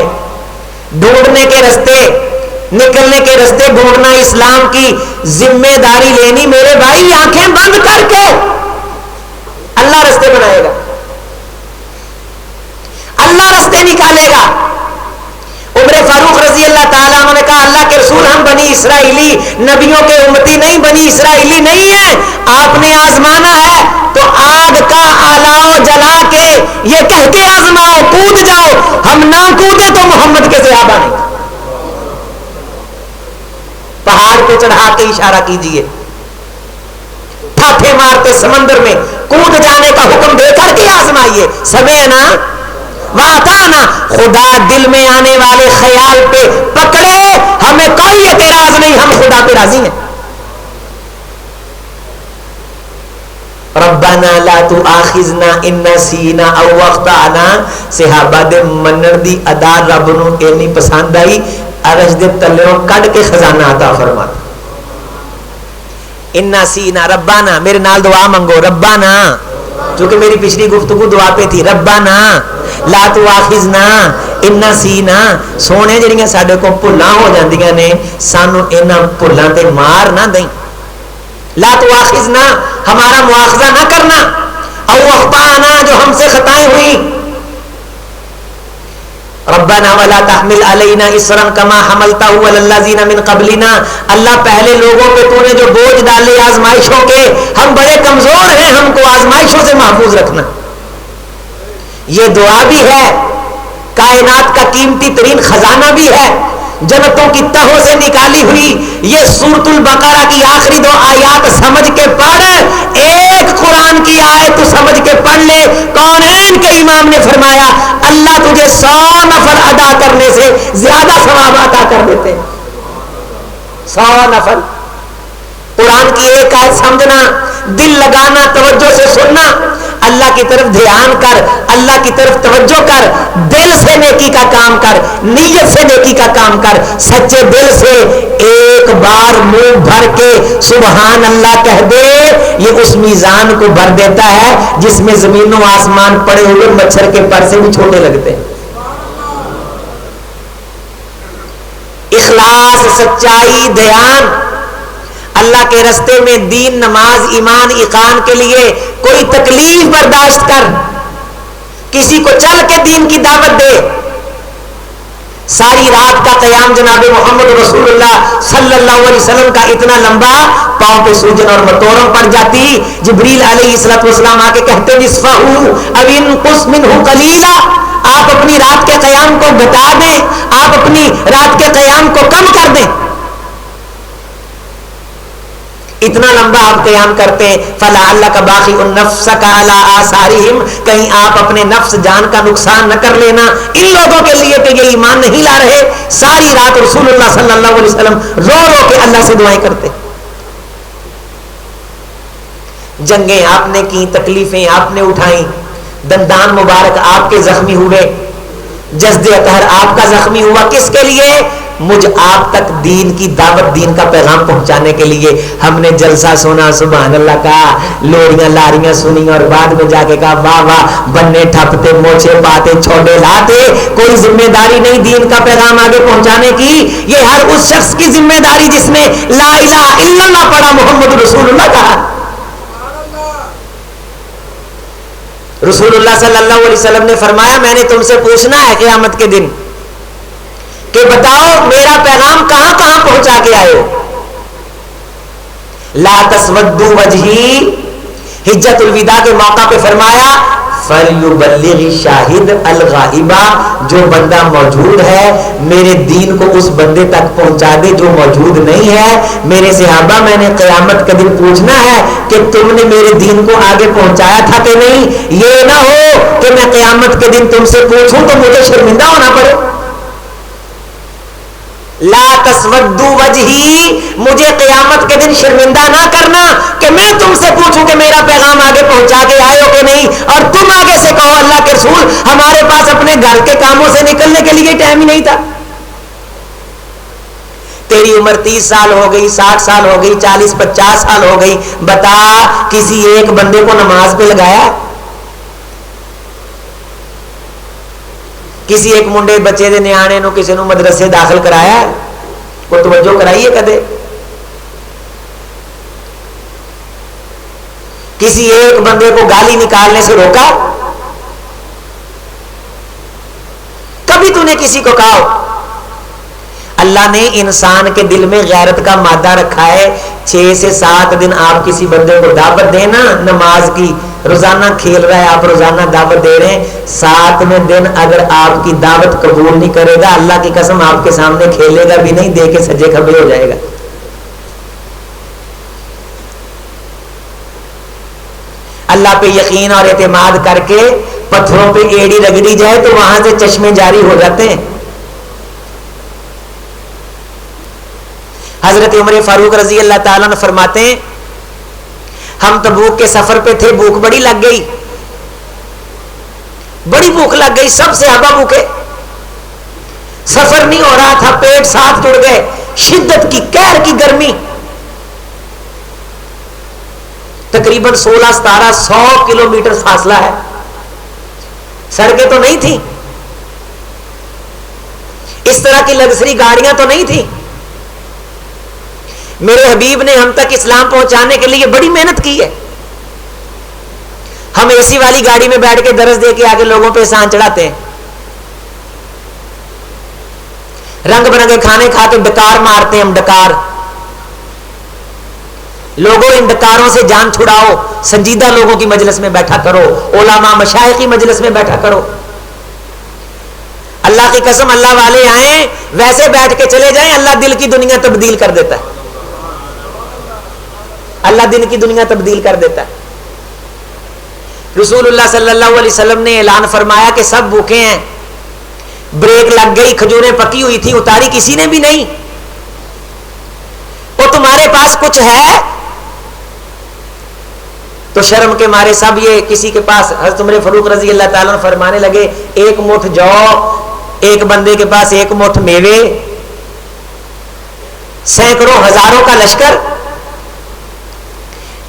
ڈھونڈنے کے رستے, نکلنے کے رستے ڈھونڈنا اسلام کی ذمہ داری لینی. میرے بھائی آنکھیں بند کر کے اللہ رستے بنائے گا, اللہ رستے نکالے گا. عمر فاروق رضی اللہ تعالیٰ عنہ نے کہا اللہ کے رسول ہم بنی اسرائیلی نبیوں کے امتی نہیں, بنی اسرائیلی نہیں ہیں, آپ نے آزمانا ہے تو آگ کا آلاؤ جلا کے یہ کہہ کے آزماؤ کود جاؤ, ہم نہ کودے تو محمد کے صحابہ نہیں. پہاڑ پہ چڑھا کے اشارہ کیجئے, تھاپے مارتے سمندر میں کود جانے کا حکم دے کر کے آزمائیے. سمعنا واطعنا. خدا دل میں آنے والے خیال پہ پکڑے, ہمیں کوئی اعتراض نہیں, ہم خدا پہ راضی ہیں. ربنا لا تؤاخذنا ان نسینا او اخطانا. صحابہ دے منن دی ادا رب نو اینی پسند آئی, عرش دے تلےوں کڈ کے خزانہ عطا فرما. ان نسینا ربنا, میرے نال دعا منگو ربنا, چونکہ میری پچھلی گفتگو دعا پہ تھی. ربنا لا تؤاخذنا ان نسینا. سونے جڑیاں ساڈے کو بھلاں ہو جاندیاں نے سانو انہاں بھلاں تے مار نہ دیں. لا تؤاخذنا ہمارا مواخذہ نہ کرنا. او اخطانا جو ہم سے خطائیں ہوئی. ربنا ولا تحمل علینا اصرا کما حملته علی الذین من قبلنا. اللہ پہلے لوگوں پہ تو نے جو بوجھ ڈالے آزمائشوں کے, ہم بڑے کمزور ہیں, ہم کو آزمائشوں سے محفوظ رکھنا. یہ دعا بھی ہے, کائنات کا قیمتی ترین خزانہ بھی ہے, جنتوں کی تہوں سے نکالی ہوئی. یہ سورۃ البقرہ کی آخری 2 آیات سمجھ کے پڑھ, ایک قرآن کی آیت تو سمجھ کے پڑھ لے. کونین کے امام نے فرمایا اللہ تجھے 100 نفل ادا کرنے سے زیادہ ثواب عطا کر دیتے ہیں. 100 نفل. قرآن کی ایک آیت سمجھنا, دل لگانا, توجہ سے سننا, اللہ کی طرف دھیان کر, اللہ کی طرف توجہ کر, دل سے نیکی کا کام کر, نیت سے نیکی کا کام کر, سچے دل سے ایک بار منہ بھر کے سبحان اللہ کہہ دے. یہ اس میزان کو بھر دیتا ہے جس میں زمین و آسمان پڑے ہوئے مچھر کے پر سے بھی چھوٹے لگتے ہیں. اخلاص، سچائی، دھیان، اللہ کے راستے میں دین، نماز، ایمان، اقام کے لیے کوئی تکلیف برداشت کر، کسی کو چل کے دین کی دعوت دے. ساری رات کا قیام جناب محمد رسول اللہ صلی اللہ علیہ وسلم کا اتنا لمبا، پاؤں پہ سوجن اور متورم پڑ جاتی. جبریل علیہ الصلوۃ والسلام آ کے کہتے نصفہ او انقص منہ قلیلا، آپ اپنی رات کے قیام کو گھٹا دیں، آپ اپنی رات کے قیام کو کم کر دیں. اتنا لمبا آپ قیام کرتے ہیں. فَلَعَلَّكَ بَاخِعٌ نَفْسَكَ عَلَىٰ آثَارِهِمْ، کہیں آپ اپنے نفس جان کا نقصان نہ کر لینا ان لوگوں کے لیے کہ یہ ایمان نہیں لا رہے. ساری رات رسول اللہ صلی اللہ علیہ وسلم رو رو کے اللہ سے دعائیں کرتے. جنگیں آپ نے کی، تکلیفیں آپ نے اٹھائیں، دندان مبارک آپ کے زخمی ہوئے، جسد اطہر آپ کا زخمی ہوا. کس کے لیے؟ مجھ آپ تک دین کی دعوت، دین کا پیغام پہنچانے کے لیے. ہم نے جلسہ سنا، سبحان اللہ کہا، لوریاں لاریاں سنی اور بعد میں جا کے کہا واہ واہ، بننے ٹھپتے، موچے پاتے، چھوڑے لاتے. کوئی ذمہ داری نہیں دین کا پیغام آگے پہنچانے کی. یہ ہر اس شخص کی ذمہ داری جس نے لا الہ الا اللہ پڑھا، محمد رسول اللہ کہا. رسول اللہ صلی اللہ علیہ وسلم نے فرمایا میں نے تم سے پوچھنا ہے قیامت کے دن کہ بتاؤ میرا پیغام کہاں کہاں پہنچا کے آئے ہو. لا تسودوا وجہی، حجت الوداع کے موقع پہ فرمایا فَلْيُبَلِّغِ الشَّاهِدُ الْغَائِبَ، جو بندہ موجود ہے میرے دین کو اس بندے تک پہنچا دے جو موجود نہیں ہے. میرے صحابہ میں نے قیامت کا دن پوچھنا ہے کہ تم نے میرے دین کو آگے پہنچایا تھا کہ نہیں. یہ نہ ہو کہ میں قیامت کے دن تم سے پوچھوں تو مجھے شرمندہ ہونا پڑے. لا تسودوا وجہی، مجھے قیامت کے دن شرمندہ نہ کرنا کہ میں تم سے پوچھوں کہ میرا پیغام آگے پہنچا کے آئے ہو کہ نہیں، اور تم آگے سے کہو اللہ کے رسول ہمارے پاس اپنے گھر کے کاموں سے نکلنے کے لیے ٹائم ہی نہیں تھا. تیری عمر 30 سال ہو گئی، 60 سال ہو گئی، 40 50 سال ہو گئی، بتا کسی ایک بندے کو نماز پہ لگایا؟ کسی ایک منڈے بچے دے نیانے نو کسی نو مدرسے داخل کرایا؟ کوئی توجہ کرائیے کدے؟ کسی ایک بندے کو گالی نکالنے سے روکا؟ کبھی تو نے کسی کو کہا؟ اللہ نے انسان کے دل میں غیرت کا مادہ رکھا ہے. 6 سے 7 دن آپ کسی بندے کو دعوت دیں نا نماز کی، روزانہ کھیل رہا ہے، آپ روزانہ دعوت دے رہے ہیں، 7ویں دن اگر آپ کی دعوت قبول نہیں کرے گا اللہ کی قسم آپ کے سامنے کھیلے گا بھی نہیں، دے کے سجے کھبے ہو جائے گا. اللہ پہ یقین اور اعتماد کر کے پتھروں پہ ایڑی رگڑی جائے تو وہاں سے چشمے جاری ہو جاتے ہیں. حضرت عمر فاروق رضی اللہ تعالیٰ نے فرماتے ہیں ہم تبوک کے سفر پہ تھے، بھوک بڑی لگ گئی، بڑی بھوک لگ گئی، سب صحابہ بھوکے، سفر نہیں ہو رہا تھا، پیٹ ساتھ ٹوٹ گئے، شدت کی قہر کی گرمی، تقریباً 16-17 کلومیٹر فاصلہ ہے، سڑکیں تو نہیں تھیں، اس طرح کی لگژری گاڑیاں تو نہیں تھیں. میرے حبیب نے ہم تک اسلام پہنچانے کے لیے بڑی محنت کی ہے. ہم اے سی والی گاڑی میں بیٹھ کے درس دے کے آگے لوگوں پہ احسان چڑھاتے ہیں، رنگ برنگے کھانے کھا کے ڈکار مارتے ہیں ہم، ڈکار. لوگوں ان ڈکاروں سے جان چھڑاؤ، سنجیدہ لوگوں کی مجلس میں بیٹھا کرو، علماء مشائخ کی مجلس میں بیٹھا کرو. اللہ کی قسم اللہ والے آئیں ویسے بیٹھ کے چلے جائیں، اللہ دل کی دنیا تبدیل کر دیتا ہے، اللہ دن کی دنیا تبدیل کر دیتا ہے. رسول اللہ صلی اللہ علیہ وسلم نے اعلان فرمایا کہ سب بھوکے ہیں، بریک لگ گئی، کھجوریں پکی ہوئی تھی، اتاری کسی نے بھی نہیں. وہ تمہارے پاس کچھ ہے؟ تو شرم کے مارے سب یہ کسی کے پاس، حضرت عمر فاروق رضی اللہ تعالیٰ عنہ فرمانے لگے ایک مٹھ جو، ایک بندے کے پاس ایک مٹھ میوے، سینکڑوں ہزاروں کا لشکر.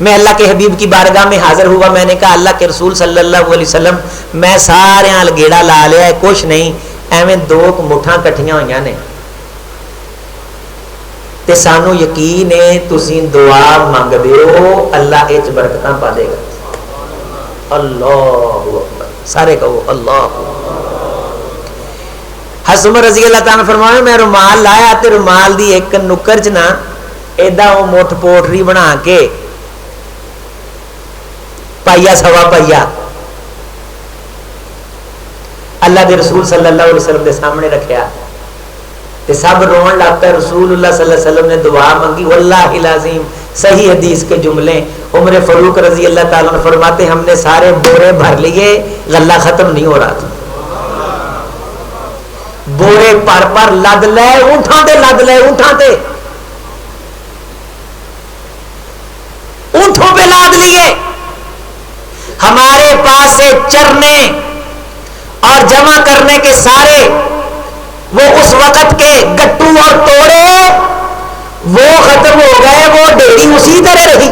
میں اللہ کے حبیب کی بارگاہ میں حاضر ہوا، میں نے کہا اللہ کے رسول صلی اللہ علیہ وسلم میں سارے گیڑا لا لیا ہے، کچھ نہیں، ایویں 2 مٹھاں کٹھیاں ہوئی نے. تے سانو یقین ہے تسی دعا مانگ دیو اللہ اچ برکتاں پا دے گا. اللہ اکبر, سارے کہو اللہ. حضرت عمر رضی اللہ تعالیٰ فرمایا میں رومال لایا تے رومال دی ایک نکر چ نا ایڈا وہ مٹھ پوٹری بنا کے پائیا سوا پائیا اللہ دے رسول صلی اللہ علیہ وسلم دے سامنے رکھیا تے سب رون لگتا. رسول اللہ صلی اللہ علیہ وسلم نے دعا مانگی. واللہ العظیم صحیح حدیث کے جملے. عمر فاروق رضی اللہ تعالیٰ عنہ فرماتے ہم نے سارے بورے بھر لیے, غلہ ختم نہیں ہو رہا تھا. بورے پر لد لے اونٹاں تے, لد لے اونٹاں تے, اونٹوں پہ لاد لیے. ہمارے پاس سے چرنے اور جمع کرنے کے سارے وہ اس وقت کے گٹو اور توڑے وہ ختم ہو گئے, وہ ڈیری اسی طرح رہی.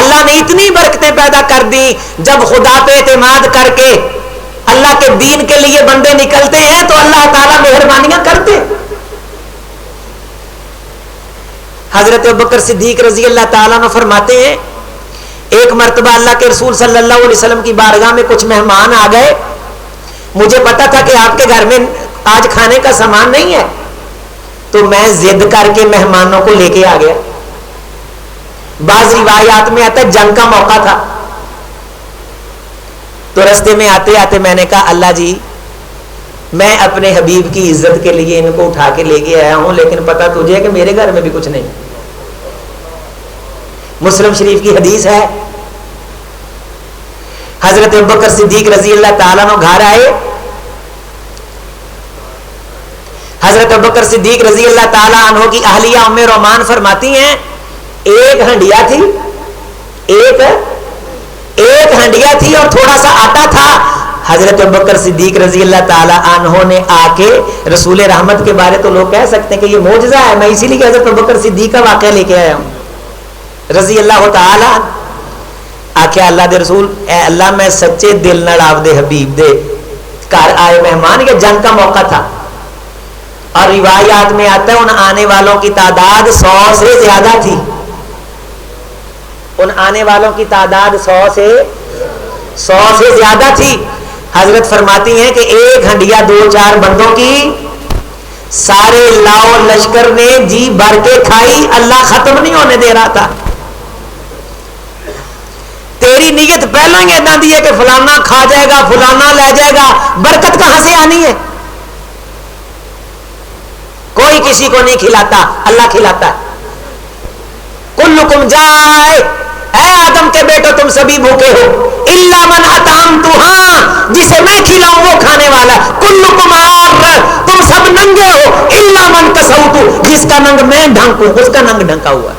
اللہ نے اتنی برکتیں پیدا کر دی. جب خدا پہ اعتماد کر کے اللہ کے دین کے لیے بندے نکلتے ہیں تو اللہ تعالیٰ مہربانیاں کرتے. حضرت ابوبکر صدیق رضی اللہ تعالیٰ عنہ فرماتے ہیں ایک مرتبہ اللہ کے رسول صلی اللہ علیہ وسلم کی بارگاہ میں کچھ مہمان آ گئے. مجھے پتا تھا کہ آپ کے گھر میں آج کھانے کا سامان نہیں ہے, تو میں ضد کر کے مہمانوں کو لے کے آ گیا. بعض روایات میں آتا ہے جنگ کا موقع تھا, تو رستے میں آتے آتے میں نے کہا اللہ جی میں اپنے حبیب کی عزت کے لیے ان کو اٹھا کے لے کے آیا ہوں, لیکن پتا تجھے ہے کہ میرے گھر میں بھی کچھ نہیں. مسلم شریف کی حدیث ہے. حضرت ابوبکر صدیق رضی اللہ تعالیٰ عنہ گھر آئے. حضرت ابوبکر صدیق رضی اللہ تعالیٰ عنہ کی اہلیہ ام رومان فرماتی ہیں ایک ہنڈیا تھی, ایک ہنڈیا تھی اور تھوڑا سا آٹا تھا. حضرت ابوبکر صدیق رضی اللہ تعالیٰ عنہ نے آ کے رسول رحمت کے بارے تو لوگ کہہ سکتے ہیں کہ یہ معجزہ ہے, میں اسی لیے حضرت ابوبکر صدیق کا واقعہ لے کے آیا ہوں رضی اللہ تعالیٰ. آخیا اللہ دے رسول اے اللہ میں سچے دل نال آپ دے حبیب دے گھر آئے مہمان, یہ جنگ کا موقع تھا اور روایات میں آتا ہے ان آنے والوں کی تعداد 100 سے زیادہ تھی. ان آنے والوں کی تعداد 100 سے زیادہ تھی. حضرت فرماتی ہیں کہ ایک ہنڈیا 2-4 بندوں کی سارے لاؤ لشکر نے جی بھر کے کھائی, اللہ ختم نہیں ہونے دے رہا تھا. تیری نیت پہلے ہی ایسا دی ہے کہ فلانا کھا جائے گا, فلانا لے جائے گا, برکت کہاں سے آنی ہے؟ کوئی کسی کو نہیں کھلاتا, اللہ کھلاتا ہے. کلکم جائے, اے آدم کے بیٹو تم سبھی بھوکے ہو, الا من اطعمتہ, ہاں جسے میں کھلاؤں وہ کھانے والا. کلکم عار, تم سب ننگے ہو, الا من کسوت, جس کا ننگ میں ڈھانکوں اس کا ننگ ڈھنکا ہوا ہے.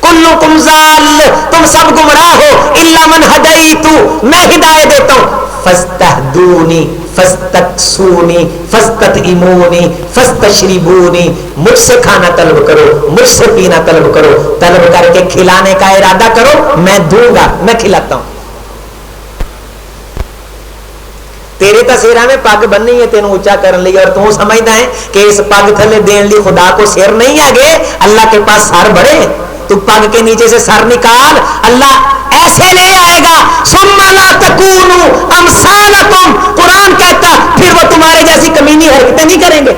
کلکم ضال, تم سب گمراہ ہو, الا من ہدیت, میں ہدایت دیتا ہوں. فاستہدونی فاستقسونی فاستطعمونی فاستشربونی, مجھ سے کھانا طلب کرو, مجھ سے پینا طلب کرو, طلب کر کے کھلانے کا ارادہ کرو, میں دوں گا, میں کھلاتا ہوں. تیرے تا سیرا میں پگ بننی ہے تینوں اونچا کرن لئی, اور تو سمجھدا ہے کہ اس پگ تھلے دین لی خدا کو سر نہیں آگے, اللہ کے پاس سر بڑے. تو پگ کے نیچے سے سر نکال, اللہ ایسے لے آئے گا. ثم لا تکونوا امثالکم, قرآن کہتا پھر وہ تمہارے جیسی کمینی حرکتیں نہیں کریں گے.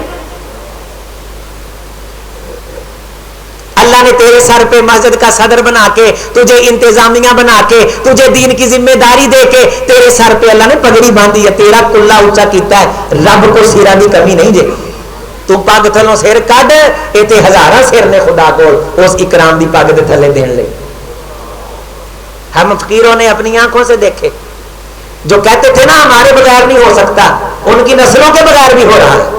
اللہ نے تیرے سر پہ مسجد کا صدر بنا کے, تجھے انتظامیہ بنا کے, تجھے دین کی ذمہ داری دے کے, تیرے سر پہ اللہ نے پگڑی باندھی ہے, تیرا کلا اونچا کیتا ہے. رب کو سیرا دی کمی نہیں دے. تو پگ تھلوں سر کڈ, اتے ہزاراں سر نے خدا کو اس اکرام دی پگ دے تھلے دین لے. ہم فقیروں نے اپنی آنکھوں سے دیکھے جو کہتے تھے نا ہمارے بغیر نہیں ہو سکتا, ان کی نسلوں کے بغیر بھی ہو رہا ہے.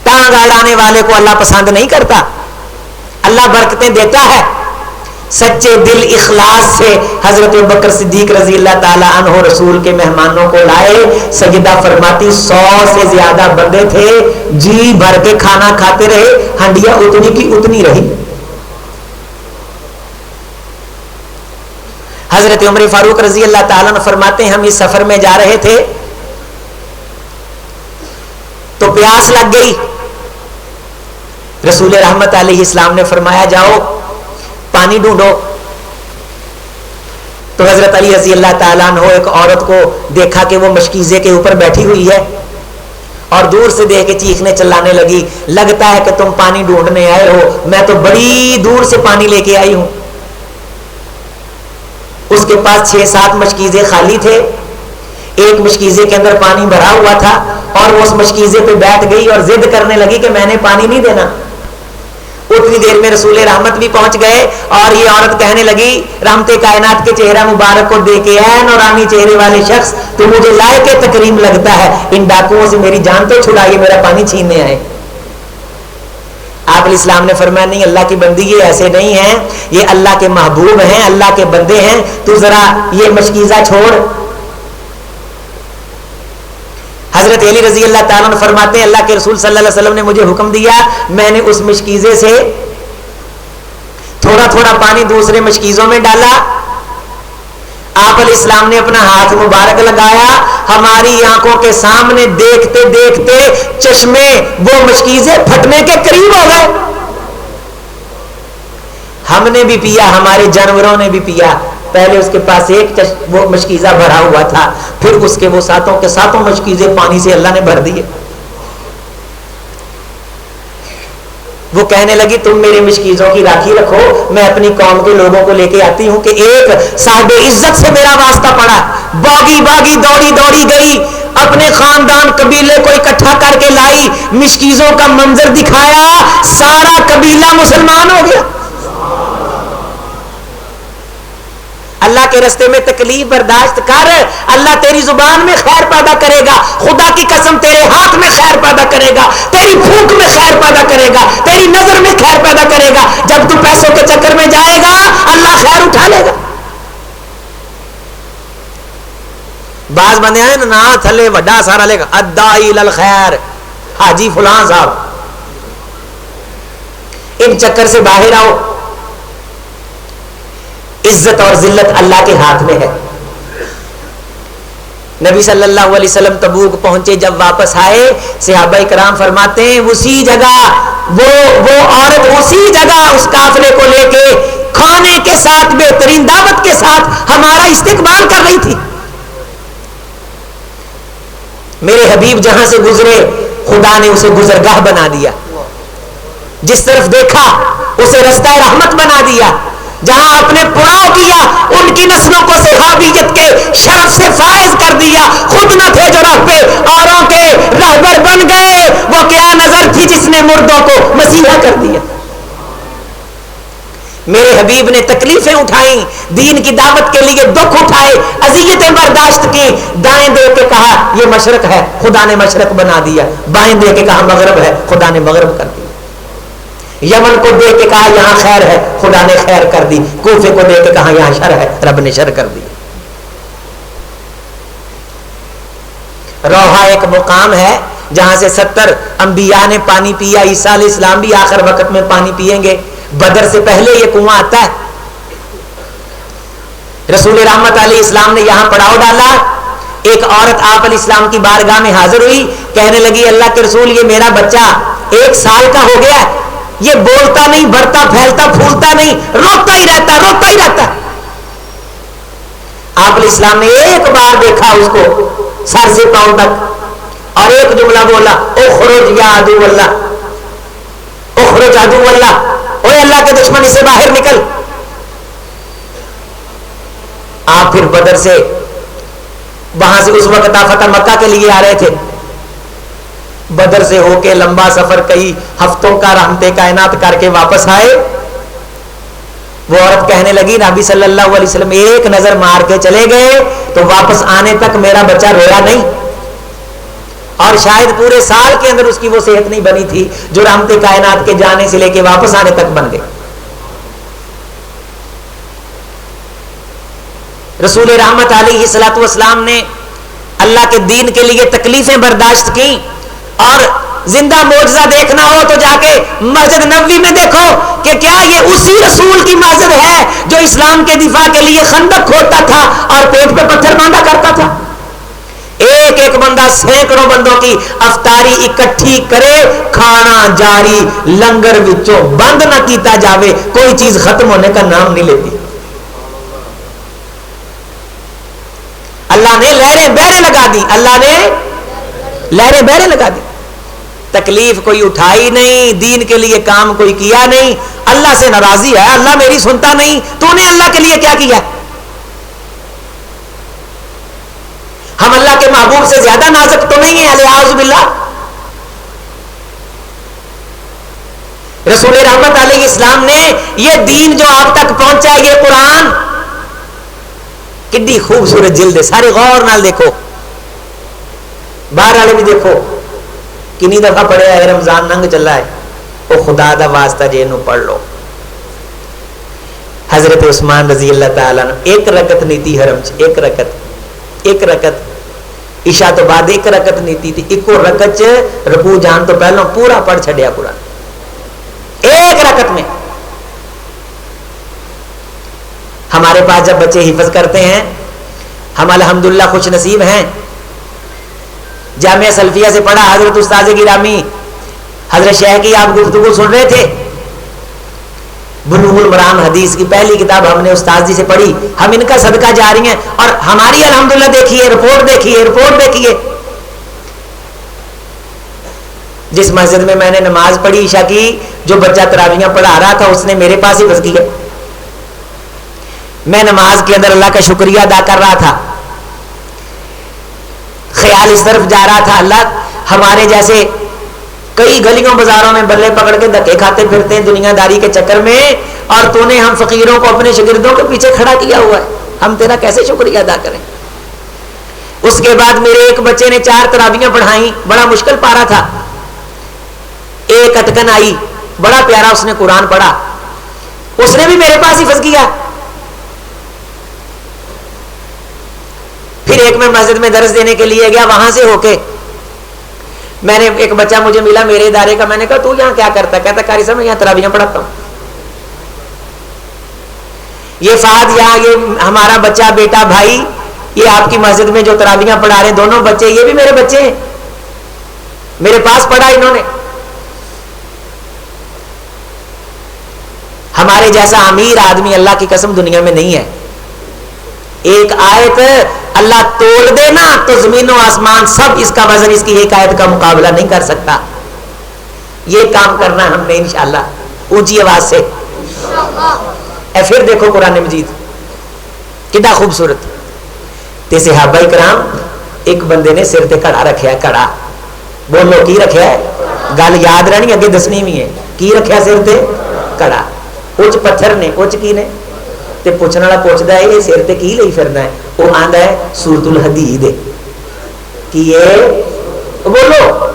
ٹانگ اڑانے والے کو اللہ پسند نہیں کرتا. اللہ برکتیں دیتا ہے سچے دل اخلاص سے. حضرت ابوبکر صدیق رضی اللہ تعالی عنہ رسول کے مہمانوں کو لائے. سیدہ فرماتی 100 سے زیادہ بندے تھے, جی بھر کے کھانا کھاتے رہے, ہنڈیا اتنی کی اتنی رہی. حضرت عمر فاروق رضی اللہ تعالیٰ عنہ فرماتے ہیں ہم اس سفر میں جا رہے تھے, تو پیاس لگ گئی. رسول رحمت علیہ السلام نے فرمایا جاؤ پانی ڈھونڈو. تو حضرت علی رضی اللہ تعالیٰ عنہ ایک عورت کو دیکھا کہ وہ مشکیزے کے اوپر بیٹھی ہوئی ہے اور دور سے دیکھ کے چیخنے چلانے لگی, لگتا ہے کہ تم پانی ڈھونڈنے آئے ہو, میں تو بڑی دور سے پانی لے کے آئی ہوں. اس کے پاس 6-7 مشکیزے خالی تھے, ایک مشکیزے کے اندر پانی بھرا ہوا تھا اور وہ اس مشکیزے پہ بیٹھ گئی اور ضد کرنے لگی کہ میں نے پانی نہیں دینا. اتنی دیر میں رسول رحمت بھی پہنچ گئے اور یہ عورت کہنے لگی رحمت کائنات کے چہرہ مبارک کو دیکھ کے اے نورانی چہرے والے شخص, تو مجھے لائق تکریم لگتا ہے, ان ڈاکوؤں سے میری جان تو چھڑائیے, میرا پانی چھیننے آئے. آپ علیہ السلام نے فرمایا نہیں اللہ کی بندی یہ ایسے نہیں ہیں, یہ اللہ کے محبوب ہیں, اللہ کے بندے ہیں, تو ذرا یہ مشکیزہ چھوڑ. حضرت علی رضی اللہ تعالیٰ عنہ فرماتے ہیں اللہ کے رسول صلی اللہ علیہ وسلم نے مجھے حکم دیا, میں نے اس مشکیزے سے تھوڑا تھوڑا پانی دوسرے مشکیزوں میں ڈالا. آپ علیہ السلام نے اپنا ہاتھ مبارک لگایا, ہماری آنکھوں کے سامنے دیکھتے دیکھتے چشمے وہ مشکیزیں پھٹنے کے قریب ہو گئے. ہم نے بھی پیا, ہمارے جانوروں نے بھی پیا. پہلے اس کے پاس ایک وہ مشکیزہ بھرا ہوا تھا, پھر اس کے وہ 7 کے 7 مشکیزے پانی سے اللہ نے بھر دیے. وہ کہنے لگی تم میرے مشکیزوں کی راکھی رکھو, میں اپنی قوم کے لوگوں کو لے کے آتی ہوں کہ ایک صاحب عزت سے میرا واسطہ پڑا. باغی باغی دوڑی دوڑی گئی, اپنے خاندان قبیلے کو اکٹھا کر کے لائی, مشکیزوں کا منظر دکھایا, سارا قبیلہ مسلمان ہو گیا. اللہ کے راستے میں تکلیف برداشت کر, اللہ تیری زبان میں خیر پیدا کرے گا. خدا کی قسم تیرے ہاتھ میں خیر پیدا کرے گا, تیری پھونک میں خیر پیدا کرے گا, تیری نظر میں خیر پیدا کرے گا. جب تو پیسوں کے چکر میں جائے گا اللہ خیر اٹھا لے گا. بعض بندے ہیں نا تھلے وڈا سارا لے گا ادائی للخیر حاجی فلاں صاحب, ان چکر سے باہر آؤ. عزت اور ذلت اللہ کے ہاتھ میں ہے. نبی صلی اللہ علیہ وسلم تبوک پہنچے, جب واپس آئے صحابہ کرام فرماتے ہیں اسی جگہ وہ عورت اسی جگہ اس قافلے کو لے کے کھانے کے ساتھ بہترین دعوت کے ساتھ ہمارا استقبال کر رہی تھی. میرے حبیب جہاں سے گزرے خدا نے اسے گزرگاہ بنا دیا, جس طرف دیکھا اسے رستہ رحمت بنا دیا. جہاں اپنے پڑاؤ کیا ان کی نسلوں کو صحابیت کے شرف سے فائز کر دیا. خود نہ تھے جو راہ پہ اوروں کے راہبر بن گئے, وہ کیا نظر تھی جس نے مردوں کو مسیحا کر دیا. میرے حبیب نے تکلیفیں اٹھائیں, دین کی دعوت کے لیے دکھ اٹھائے, اذیتیں برداشت کی. دائیں دے کے کہا یہ مشرق ہے, خدا نے مشرق بنا دیا. بائیں دے کے کہا مغرب ہے, خدا نے مغرب کر دیا. یمن کو دے کے کہا یہاں خیر ہے, خدا نے خیر کر دی. کوفے کو دے کے کہا یہاں شر ہے, رب نے شر کر دی. روحا ایک مقام ہے جہاں سے 70 انبیاء نے پانی پیا. عیسیٰ علیہ السلام بھی آخر وقت میں پانی پیئیں گے. بدر سے پہلے یہ کنواں آتا ہے. رسول رحمت علیہ السلام نے یہاں پڑاؤ ڈالا. ایک عورت آپ علیہ السلام کی بارگاہ میں حاضر ہوئی, کہنے لگی اللہ کے رسول یہ میرا بچہ 1 سال کا ہو گیا, یہ بولتا نہیں, بڑھتا پھیلتا پھولتا نہیں, روتا ہی رہتا. آپ علیہ السلام نے ایک بار دیکھا اس کو سر سے پاؤں تک اور ایک جملہ بولا اخرج یا عدو اللہ, اخرج عدو اللہ, اوے اللہ کے دشمن اس سے باہر نکل. آپ پھر بدر سے وہاں سے اس وقت فتح مکہ کے لیے آ رہے تھے. بدر سے ہو کے لمبا سفر کئی ہفتوں کا رحمت کائنات کر کے واپس آئے. وہ عورت کہنے لگی نبی صلی اللہ علیہ وسلم ایک نظر مار کے چلے گئے تو واپس آنے تک میرا بچہ رویا نہیں, اور شاید پورے سال کے اندر اس کی وہ صحت نہیں بنی تھی جو رحمت کائنات کے جانے سے لے کے واپس آنے تک بن گئے. رسول رحمت علیہ الصلوۃ والسلام نے اللہ کے دین کے لیے تکلیفیں برداشت کی, اور زندہ معجزہ دیکھنا ہو تو جا کے مسجد نبوی میں دیکھو کہ کیا یہ اسی رسول کی مسجد ہے جو اسلام کے دفاع کے لیے خندق کھودتا تھا اور پیٹ پہ پتھر باندھا کرتا تھا. ایک ایک بندہ سینکڑوں بندوں کی افطاری اکٹھی کرے، کھانا جاری، لنگر وچوں بند نہ کیتا جاوے، کوئی چیز ختم ہونے کا نام نہیں لیتی۔ اللہ نے لہریں بہریں لگا دی، اللہ نے لہریں بہریں لگا دی، تکلیف کوئی اٹھائی نہیں، دین کے لیے کام کوئی کیا نہیں، اللہ سے ناراضی ہے، اللہ میری سنتا نہیں، تو نے اللہ کے لیے کیا کیا؟ ہم اللہ کے محبوب سے زیادہ نازک تو نہیں ہیں، اعوذ باللہ۔ رسول رحمت علیہ السلام نے یہ دین جو آپ تک پہنچا، یہ قرآن کتنی خوبصورت جلد ہے، سارے غور نال دیکھو، باہر والے بھی دیکھو، کنی دفعہ پڑھیا ہے، رمضان ننگ چلا ہے، او خدا دا واسطہ جے نو پڑھ لو۔ حضرت عثمان رضی اللہ تعالیٰ عنہ ایک رکعت نہیں تھی حرم چ، ایک رکعت عشاء تو بعد ایک رکعت نہیں تھی، ایک رکعت چ رکوع جان تو پہلوں پورا پڑھ چھڈیا قرآن، ایک رکعت میں۔ ہمارے پاس جب بچے حفظ کرتے ہیں، ہم الحمدللہ خوش نصیب ہیں۔ جامعہ سلفیہ سے پڑھا، حضرت استاذ گرامی حضرت شیخ کی آپ گفتگو سن رہے تھے، بلوغ المرام حدیث کی پہلی کتاب ہم نے استاد جی سے پڑھی، ہم ان کا صدقہ جاری ہیں، اور ہماری الحمدللہ دیکھیے رپورٹ دیکھیے۔ جس مسجد میں میں نے نماز پڑھی عشاء کی، جو بچہ تراویحاں پڑھا رہا تھا اس نے میرے پاس ہی بس کیا، میں نماز کے اندر اللہ کا شکریہ ادا کر رہا تھا، خیال اس طرف جا رہا تھا، اللہ ہمارے جیسے کئی گلیوں بازاروں میں بلے پکڑ کے دھکے کھاتے پھرتے ہیں دنیا داری کے چکر میں، اور تو نے ہم فقیروں کو اپنے شاگردوں کے پیچھے کھڑا کیا ہوا ہے، ہم تیرا کیسے شکریہ ادا کریں؟ اس کے بعد میرے ایک بچے نے 4 تراویحاں پڑھائیں، بڑا مشکل پارا تھا، ایک اتکن آئی، بڑا پیارا اس نے قرآن پڑھا، اس نے بھی میرے پاس ہی حفظ کیا۔ پھر ایک میں مسجد میں درس دینے کے لیے گیا، وہاں سے ہو کے میں نے ایک بچہ مجھے ملا میرے ادارے کا، میں نے کہا تو یہاں کیا کرتا ہے؟ کہتا قاری صاحب میں یہاں تراویحاں پڑھاتا ہوں۔ یہ فہد یہاں، یہ ہمارا بچہ بیٹا بھائی، یہ آپ کی مسجد میں جو تراویحاں پڑھا رہے ہیں، دونوں بچے یہ بھی میرے بچے ہیں، میرے پاس پڑھا انہوں نے۔ ہمارے جیسا امیر آدمی اللہ کی قسم دنیا میں نہیں ہے۔ ایک آیت اللہ تول دے نا تو زمین و آسمان سب اس کا وزن اس کی ایک آیت کا مقابلہ نہیں کر سکتا۔ یہ کام کرنا ہم نے انشاءاللہ اونچی آواز سے۔ پھر دیکھو قرآن مجید کتنا خوبصورت، تے صحابہ کرام ایک بندے نے سر تے کڑا رکھیا، کڑا بولو کی رکھیا ہے، گل یاد رہنی اگے دسنی بھی ہے، کی رکھیا سر تے کڑا، کچھ پتھر نے کچھ کی نے، تے پوچھنے والا پوچھتا ہے یہ سر تے کی لئی پھرنا ہے، وہ آندا ہے سورۃ الحدید کی ہے، بولو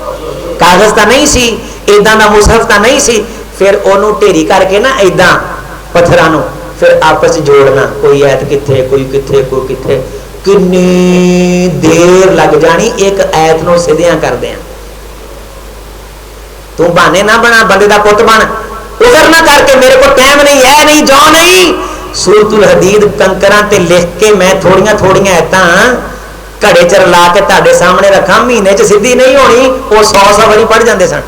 کاغذ تا نہیں سی، ایداں دا مصحف تا نہیں سی، پھر اونوں ٹھیری کر کے نا ایداں پتھراں نو پھر آپس جوڑنا، کوئی ایت کتھے کوئی کتھے کوئی کتھے، کنی دیر لگ جانی ایک ایت نو سیدھیاں کر دیاں۔ تو بہانے نہ بنا، بندے دا پت بن، عذر نہ کر کے میرے کو ٹائم نہیں ہے نہیں جو نہیں، سورۃ الحدید کنکراں تے لکھ کے میں تھوڑیاں تھوڑیاں ایتاں گھڑے چ لا کے تہاڈے سامنے رکھاں، مہینے چ سیدھی نہیں ہونی، وہ 100 واری پڑھ جاندے سن۔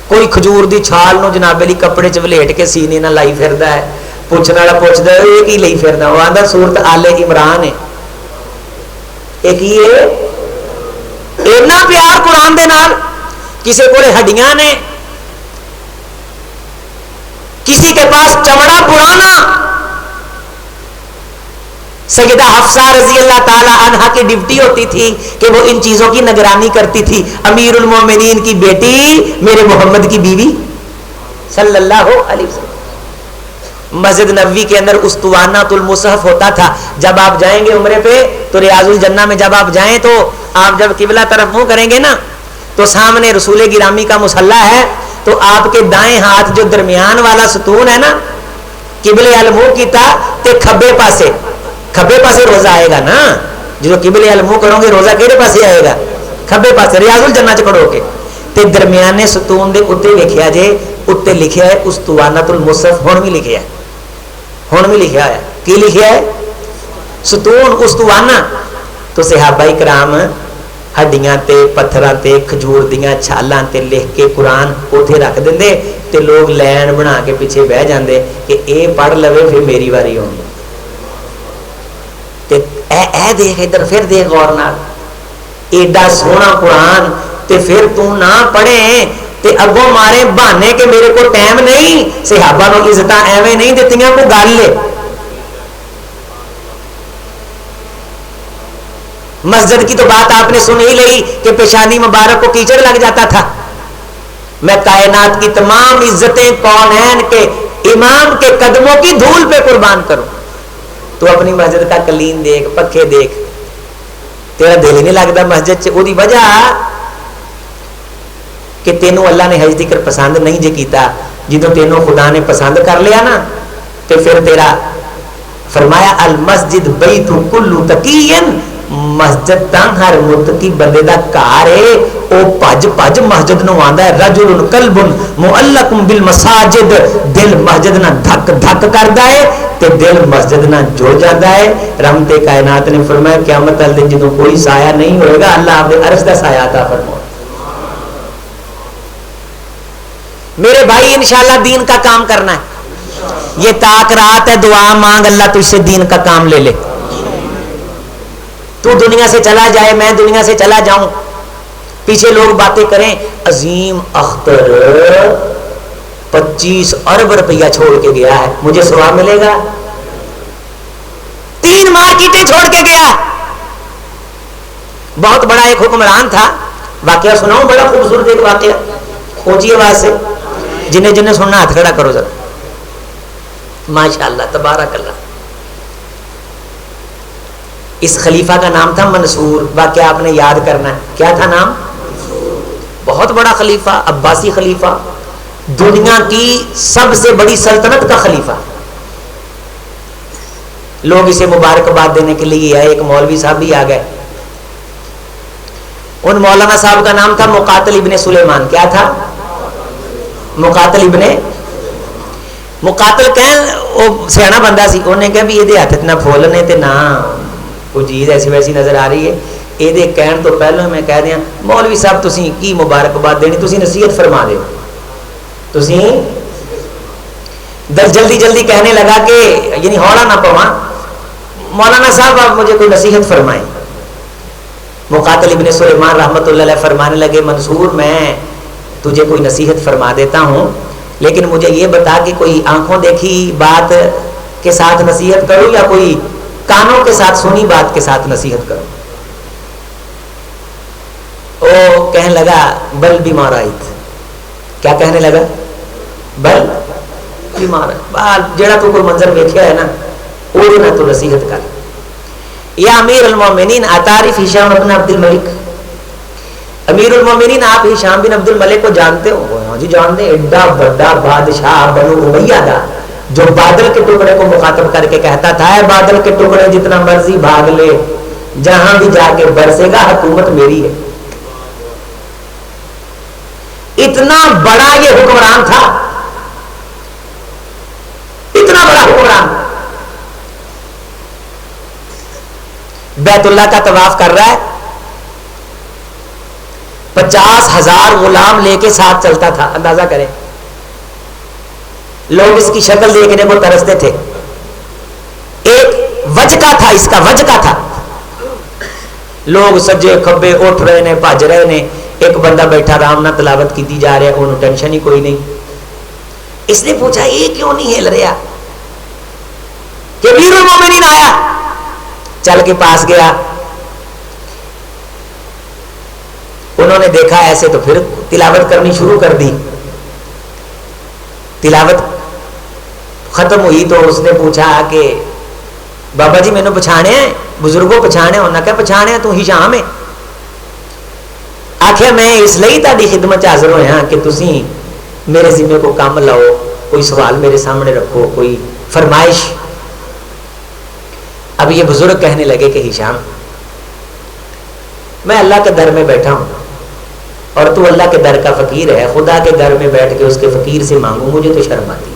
کوئی کھجور دی چھال نو جناب علی کپڑے چ ولیٹ کے سینے نہ لائی پھردا ہے، پوچھنے والا پوچھدا ہے یہ کی لئی پھردا، وہ آندا سورۃ آل عمران ہے، یہ کی ہے؟ اتنا پیار قرآن دے نال، کسی کو ہڈیاں نے، کسی کے پاس چمڑا پرانا، سیدہ حفصہ رضی اللہ تعالی عنہا کی ڈیوٹی ہوتی تھی کہ وہ ان چیزوں کی نگرانی کرتی تھی، امیر المومنین کی بیٹی میرے محمد کی بیوی صلی اللہ علیہ وسلم۔ مسجد نبوی کے اندر اسطوانۃ المصحف ہوتا تھا، جب آپ جائیں گے عمرے پہ تو ریاض الجنہ میں جب آپ جائیں تو آپ جب قبلہ طرف منہ کریں گے نا تو سامنے رسول گرامی کا مصلی ہے، تو آپ کے دائیں ہاتھ جو درمیان والا ستون ہے نا، قبلے المنہ کیتا تے کھبے پاسے روزہ آئے گا نا، جو قبلے المنہ کرو گے روزہ کہڑے پاسے آئے گا؟ کھبے پاسے، ریاض الجنہ چ کھڑو کے تے درمیانے ستون دے اوتے لکھیا جے، اوتے لکھیا ہے اسطوانۃ المصحف، ہن بھی لکھیا ہے، ہن بھی لکھیا ہے، کی لکھیا ہے؟ ستون استوانا. تو صحابہ کرام ہڈیاں تے پتھراں تے کھجور دیاں چھالاں تے لکھ کے قرآن اوتھے رکھ دیندے تے لوگ لین بنا کے پیچھے بہ جاندے کہ اے پڑھ لوے پھر میری واری ہونی. تے اے دیکھ ادھر پھر دیکھ غور نال ایڈا سونا قرآن تے پھر تو نہ پڑھے تے اگوں مارے بہانے کہ میرے کو ٹائم نہیں. صحابہ نو عزتاں ایویں نہیں دتیاں کو گل ہے. مسجد کی تو بات آپ نے سن ہی لئی کہ پیشانی مبارک کو کیچڑ لگ جاتا تھا. میں کائنات کی تمام عزتیں کونین کے امام کے قدموں کی دھول پہ قربان کروں. تو اپنی مسجد کا کلین دیکھ, پکھے دیکھ, تیرا دل ہی نہیں لگتا مسجد سے. وہی وجہ کہ تینوں اللہ نے حج ذکر پسند نہیں جے کیتا. جدوں تینوں خدا نے پسند کر لیا نا تو پھر تیرا فرمایا المسجد بیت کل تقی, مسجد تاں ہر متقی بندے دا گھر ہے. او پج پج مسجد نو آندا ہے. رجل قلب معلق بالمساجد, دل مسجد نہ دھک دھک کردا ہے تے دل مسجد نہ جڑ جاتا ہے. رحمت کائنات نے فرمایا قیامت والے دن جدوں کوئی سایہ نہیں ہوئے گا اللہ اپنے عرش دا سایہ عطا فرمائے. میرے بھائی انشاءاللہ دین کا کام کرنا ہے. یہ تاک رات ہے, دعا مانگ اللہ تجھ سے دین کا کام لے لے. تو دنیا سے چلا جائے, میں دنیا سے چلا جاؤں, پیچھے لوگ باتیں کریں عظیم اختر 25 ارب روپیہ چھوڑ کے گیا ہے, مجھے ثواب ملے گا؟ 3 مارکیٹیں چھوڑ کے گیا. بہت بڑا ایک حکمران تھا, واقعہ سناؤں, بڑا خوبصورت ایک واقعہ, اونچی آواز سے جنہیں جنہیں سننا ہاتھ کھڑا کرو ذرا. ماشاءاللہ تبارک اللہ. اس خلیفہ کا نام تھا منصور. واقعہ آپ نے یاد کرنا ہے. کیا تھا نام؟ بہت بڑا خلیفہ, عباسی خلیفہ, دنیا کی سب سے بڑی سلطنت کا خلیفہ. لوگ اسے مبارکباد دینے کے لیے آئے. ایک مولوی صاحب بھی آ گئے. ان مولانا صاحب کا نام تھا مقاتل ابن سلیمان. کیا تھا؟ مقاتل ابن مقاتل کہیں وہ سیاح بندہ سی. انہیں کہا بھی یہ ہاتھ نہ پھولنے تے نہ کوئی چیز ایسی ویسی نظر آ رہی ہے. یہ کہن تو پہلے میں کہہ دیا مولوی صاحب تسی کی مبارکباد دینی, تسی نصیحت فرما دے. تسی جلدی جلدی کہنے لگا کہ یعنی ہولا نہ پواں, مولانا صاحب آپ مجھے کوئی نصیحت فرمائیں. مقاتل ابن سلیمان رحمۃ اللہ علیہ فرمانے لگے منصور میں تجھے کوئی نصیحت فرما دیتا ہوں, لیکن مجھے یہ بتا کہ کوئی آنکھوں دیکھی بات کے ساتھ نصیحت کروں یا کوئی کانوں کے ساتھ سنی بات کے ساتھ نصیحت کروں. وہ کہنے لگا بل بیمار آئی. کیا کہنے لگا؟ بل بیمار بال جڑا تو کوئی منظر ویکھیا ہے نا وہ نہ تو نصیحت کر. یا امیر المومنین اتعرف ہشام بن عبد الملک. امیر المومنین آپ ہشام بن عبد الملک کو جانتے ہو؟ ہاں جی جانتے ہیں. ایڈا بڑا بادشاہ بنو امیہ دا جو بادل کے ٹکڑے کو مخاطب کر کے کہتا تھا اے بادل کے ٹکڑے جتنا مرضی بھاگ لے, جہاں بھی جا کے برسے گا حکومت میری ہے. اتنا بڑا یہ حکمران تھا, اتنا بڑا حکمران. بیت اللہ کا طواف کر رہا ہے, 50,000 غلام لے کے ساتھ چلتا تھا. اندازہ کریں, لوگ اس کی شکل دیکھنے کو ترستے تھے. ایک وجکا تھا, اس کا وجکا تھا. لوگ سجے کھبے اٹھ رہے نے, بھج رہے نے. ایک بندہ بیٹھا آرام نہ تلاوت کی جا رہا ہے, انہوں ٹینشن ہی کوئی نہیں. اس نے پوچھا یہ کیوں نہیں ہل رہا؟ کہ امیر المومنین آیا. چل کے پاس گیا, انہوں نے دیکھا ایسے تو پھر تلاوت کرنی شروع کر دی. تلاوت ختم ہوئی تو اس نے پوچھا کہ بابا جی مینوں پچھانے ہیں, بزرگوں پچھانے؟ انہوں نے کہا پچھانے تو ہشام ہے. آخیا میں اس لیے تاری خدمت حاضر ہویا کہ تسی میرے ذمے کو کام لاؤ, کوئی سوال میرے سامنے رکھو, کوئی فرمائش. اب یہ بزرگ کہنے لگے کہ ہشام میں اللہ کے در میں بیٹھا ہوں اور تو اللہ کے در کا فقیر ہے, خدا کے در میں بیٹھ کے اس کے فقیر سے مانگوں, مجھے تو شرم آتی ہے.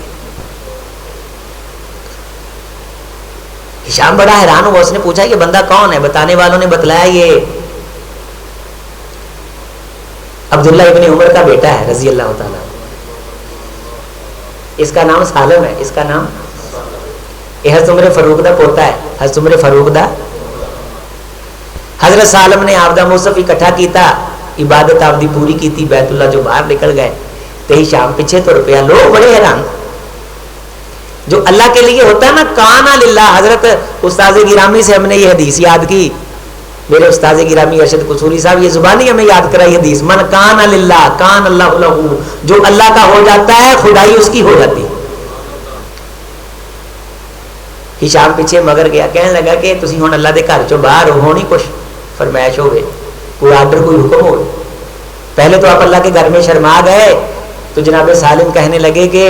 ہشام بڑا حیران ہوا، اس نے پوچھا یہ بندہ کون ہے؟ بتانے والوں نے بتلایا یہ عبداللہ ابن عمر کا بیٹا ہے رضی اللہ تعالیٰ. اس کا نام سالم ہے. اس کا نام یہ حضرت عمر فاروق دا پوتا ہے. حضرت عمر فاروق دا. حضرت سالم نے آپ دا مصحف اکٹھا کیتا، عبادت آپ دی پوری کیتی، بیت اللہ جو باہر نکل گئے تے ہشام پیچھے تر پیا. لوگ بڑے حیران. جو اللہ کے لیے ہوتا ہے نا کانا للہ. حضرت استاذ گرامی سے ہم نے یہ حدیث یاد کی، میرے استاذ گرامی ارشد قصوری صاحب، یہ زبانی ہمیں یاد کرائی حدیث، من کان للہ کان اللہ لہو. جو اللہ کا ہو جاتا ہے خدائی اس کی ہو جاتی. ہشام پیچھے مگر گیا، کہنے لگا کہ تسی ہن اللہ دے گھر چوں باہر ہو نہیں کچھ فرمائش ہوئے، کوئی آرڈر کوئی حکم ہو. پہلے تو آپ اللہ کے گھر میں شرما گئے تو جناب سالم کہنے لگے کہ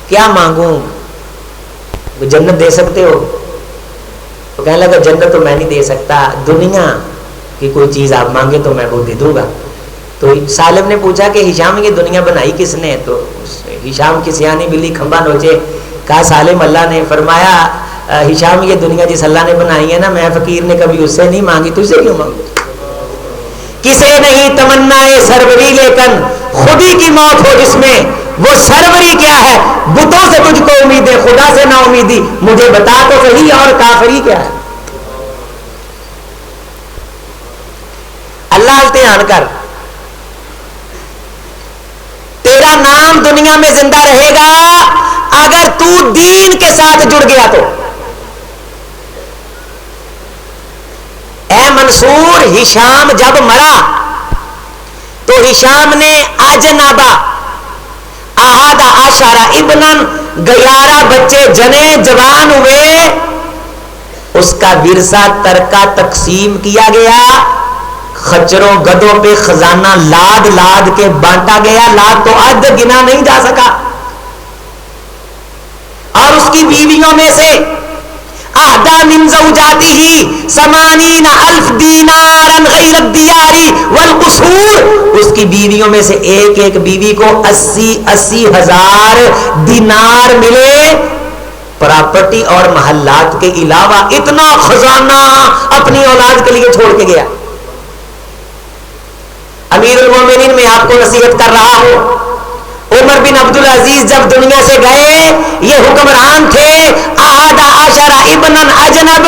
کیا مانگوں، جنت دے سکتے ہو؟ تو کہنے لگا جنت تو میں نہیں دے سکتا، دنیا کی کوئی چیز آپ مانگے تو میں وہ دے دوں گا. تو سالم نے پوچھا کہ ہشام یہ دنیا بنائی کس نے؟ تو ہشام کی سیانی بلی کھمبا نوچے. کہا سالم اللہ نے. فرمایا ہشام یہ دنیا جس اللہ نے بنائی ہے نا، میں فقیر نے کبھی اس سے نہیں مانگی، تجھ سے کیوں مانگوں؟ کسے نہیں تمنا سروری لیکن خودی کی موت ہو جس میں، وہ سروری کیا ہے؟ بتوں سے تجھ کو امید ہے، خدا سے نہ امیدی. مجھے بتا تو صحیح اور کافری کیا ہے؟ اللہ امتحان کر، تیرا نام دنیا میں زندہ رہے گا اگر تو دین کے ساتھ جڑ گیا تو. اے منصور، ہشام جب مرا تو ہشام نے اجنبا احد عشر ابنن 11 بچے جنے جوان ہوئے. اس کا ورثہ ترکہ تقسیم کیا گیا، خچروں گدوں پہ خزانہ لاد لاد کے بانٹا گیا. لاد تو عد گنا نہیں جا سکا. اور اس کی بیویوں میں سے اہدا من زوجاته 80,000 دینارا غیر الدیار والقصور. اس کی بیویوں میں سے ایک ایک بیوی کو 80,000 دینار ملے، پراپرٹی اور محلات کے علاوہ. اتنا خزانہ اپنی اولاد کے لیے چھوڑ کے گیا. امیر المومنین میں آپ کو نصیحت کر رہا ہوں، عمر بن عبدالعزیز جب دنیا سے گئے، یہ حکمران تھے، احد عشر ابن اجنب،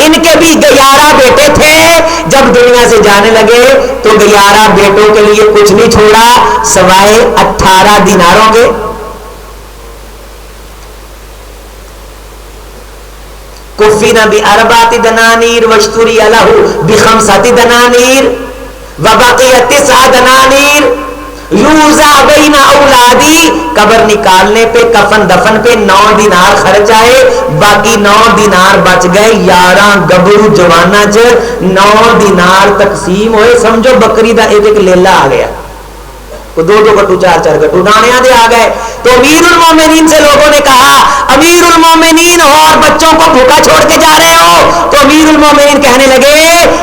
ان کے بھی 11 بیٹے تھے. جب دنیا سے جانے لگے تو 11 بیٹوں کے لیے کچھ نہیں چھوڑا سوائے 18 دیناروں کے. کفینا باربعۃ دنانیر واشتری لہ بخمسۃ دنانیر وبقی 9 دنانیر یوزع بین اولادی. قبر نکالنے پہ کفن دفن پہ 9 دینار خرچ آئے، باقی 9 دینار بچ گئے. 11 گبرو جوانا چ 9 دینار تقسیم ہوئے. سمجھو بکری دا ایک ایک لیلا آ گیا، 2 گٹو 4 گٹو دانیاں دے آ گئے. تو امیر المومنین سے لوگوں نے کہا امیر المومنین ہو اور بچوں کو بھوکا چھوڑ کے جا رہے ہو. تو امیر المومنین کہنے لگے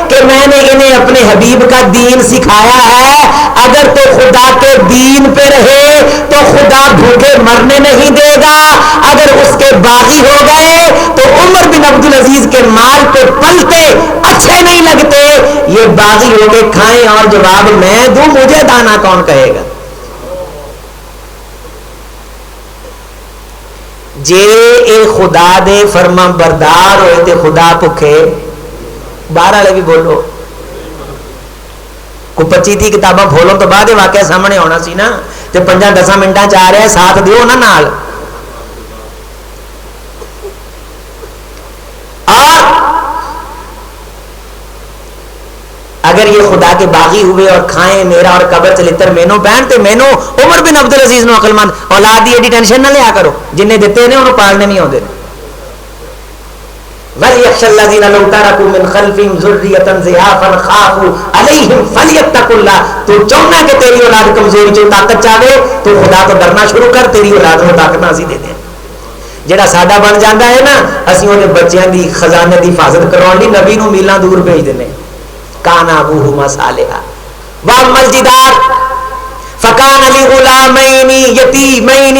کہ میں نے انہیں اپنے حبیب کا دین سکھایا ہے، اگر تو خدا کے دین پہ رہے تو خدا بھوکے مرنے نہیں دے گا. اگر اس کے باغی ہو گئے تو عمر بن عبدالعزیز کے مال پہ پلتے اچھے نہیں لگتے. یہ باغی ہو کے کھائیں اور جواب میں دوں، مجھے دانا کون کہے گا؟ جے اے خدا دے فرما بردار ہوئے تے خدا بھکھے. باہر والے بھی بولو، کو 25 کتاباں کھولو تو بعد واقعہ سامنے آنا سی نا، تے 5-10 منٹاں چ آ رہا ہے، ساتھ دیو نا نال. اور اگر یہ خدا کے باغی ہوئے اور کھائیں میرا اور قبر چلتر مینو پہن تے مینو عمر بن عبدالعزیز نو عقل مند اولاد دی ایڈی ٹینشن نہ لیا کرو، جنہیں دیتے نے انہوں پالنے نہیں آتے. وَلْيَخْشَ الَّذِينَ لَوْ تَرَكُوا مِنْ خَلْفِهِمْ ذُرِّيَّةً ضِعَافًا خَافُوا عَلَيْهِمْ فَلْيَتَّقُوا اللَّهَ. تو چاہنا کہ تیری اولاد کمزوری چوں طاقت چاہے تو خدا تو ڈرنا شروع کر، تیری اولاد کو طاقت نہ اسی دے دیں. جڑا ساڈا بن جاندا ہے نا، اسی اون بچیاں دی خزانے دی حفاظت کرواون لئی نبی نو میلاں دور بھیج دنے. کان ابوہما صالحا واما الجدار فکان لغلامین یتیمین.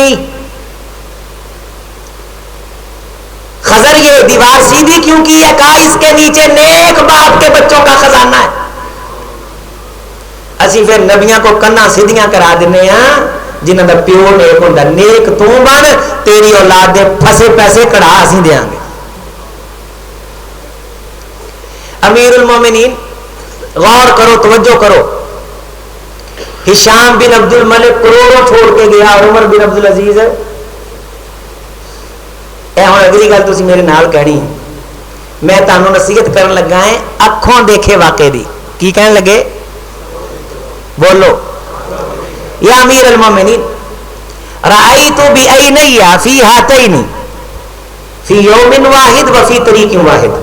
خضر یہ یہ دیوار سیدھی کیوں کی ہے؟ کہا اس کے نیچے نیک باپ کے بچوں کا خزانہ ہے. اسی پھر نبیاں کو کنا سیدھیاں کرا دینے ہاں جنہاں دا پیو نیک ہوندا. نیک تو بن تیری اولاد دے پھسے پیسے کڑا اسی دیاں گے. امیر المومنین غور کرو, توجہ کرو. ہشام بن عبد الملک کروڑوں چھوڑ کے گیا, عمر بن عبد العزیز اے ہن اگلی گل تسی میرے نال کہنی. میں تانوں نصیحت کرن لگا ہے اکھوں دیکھے واقعے دی. کی کہن لگے؟ بولو. یا امیر المومنین رأیت بعینی فی ہاتین فی یوم واحد و فی طریق واحد.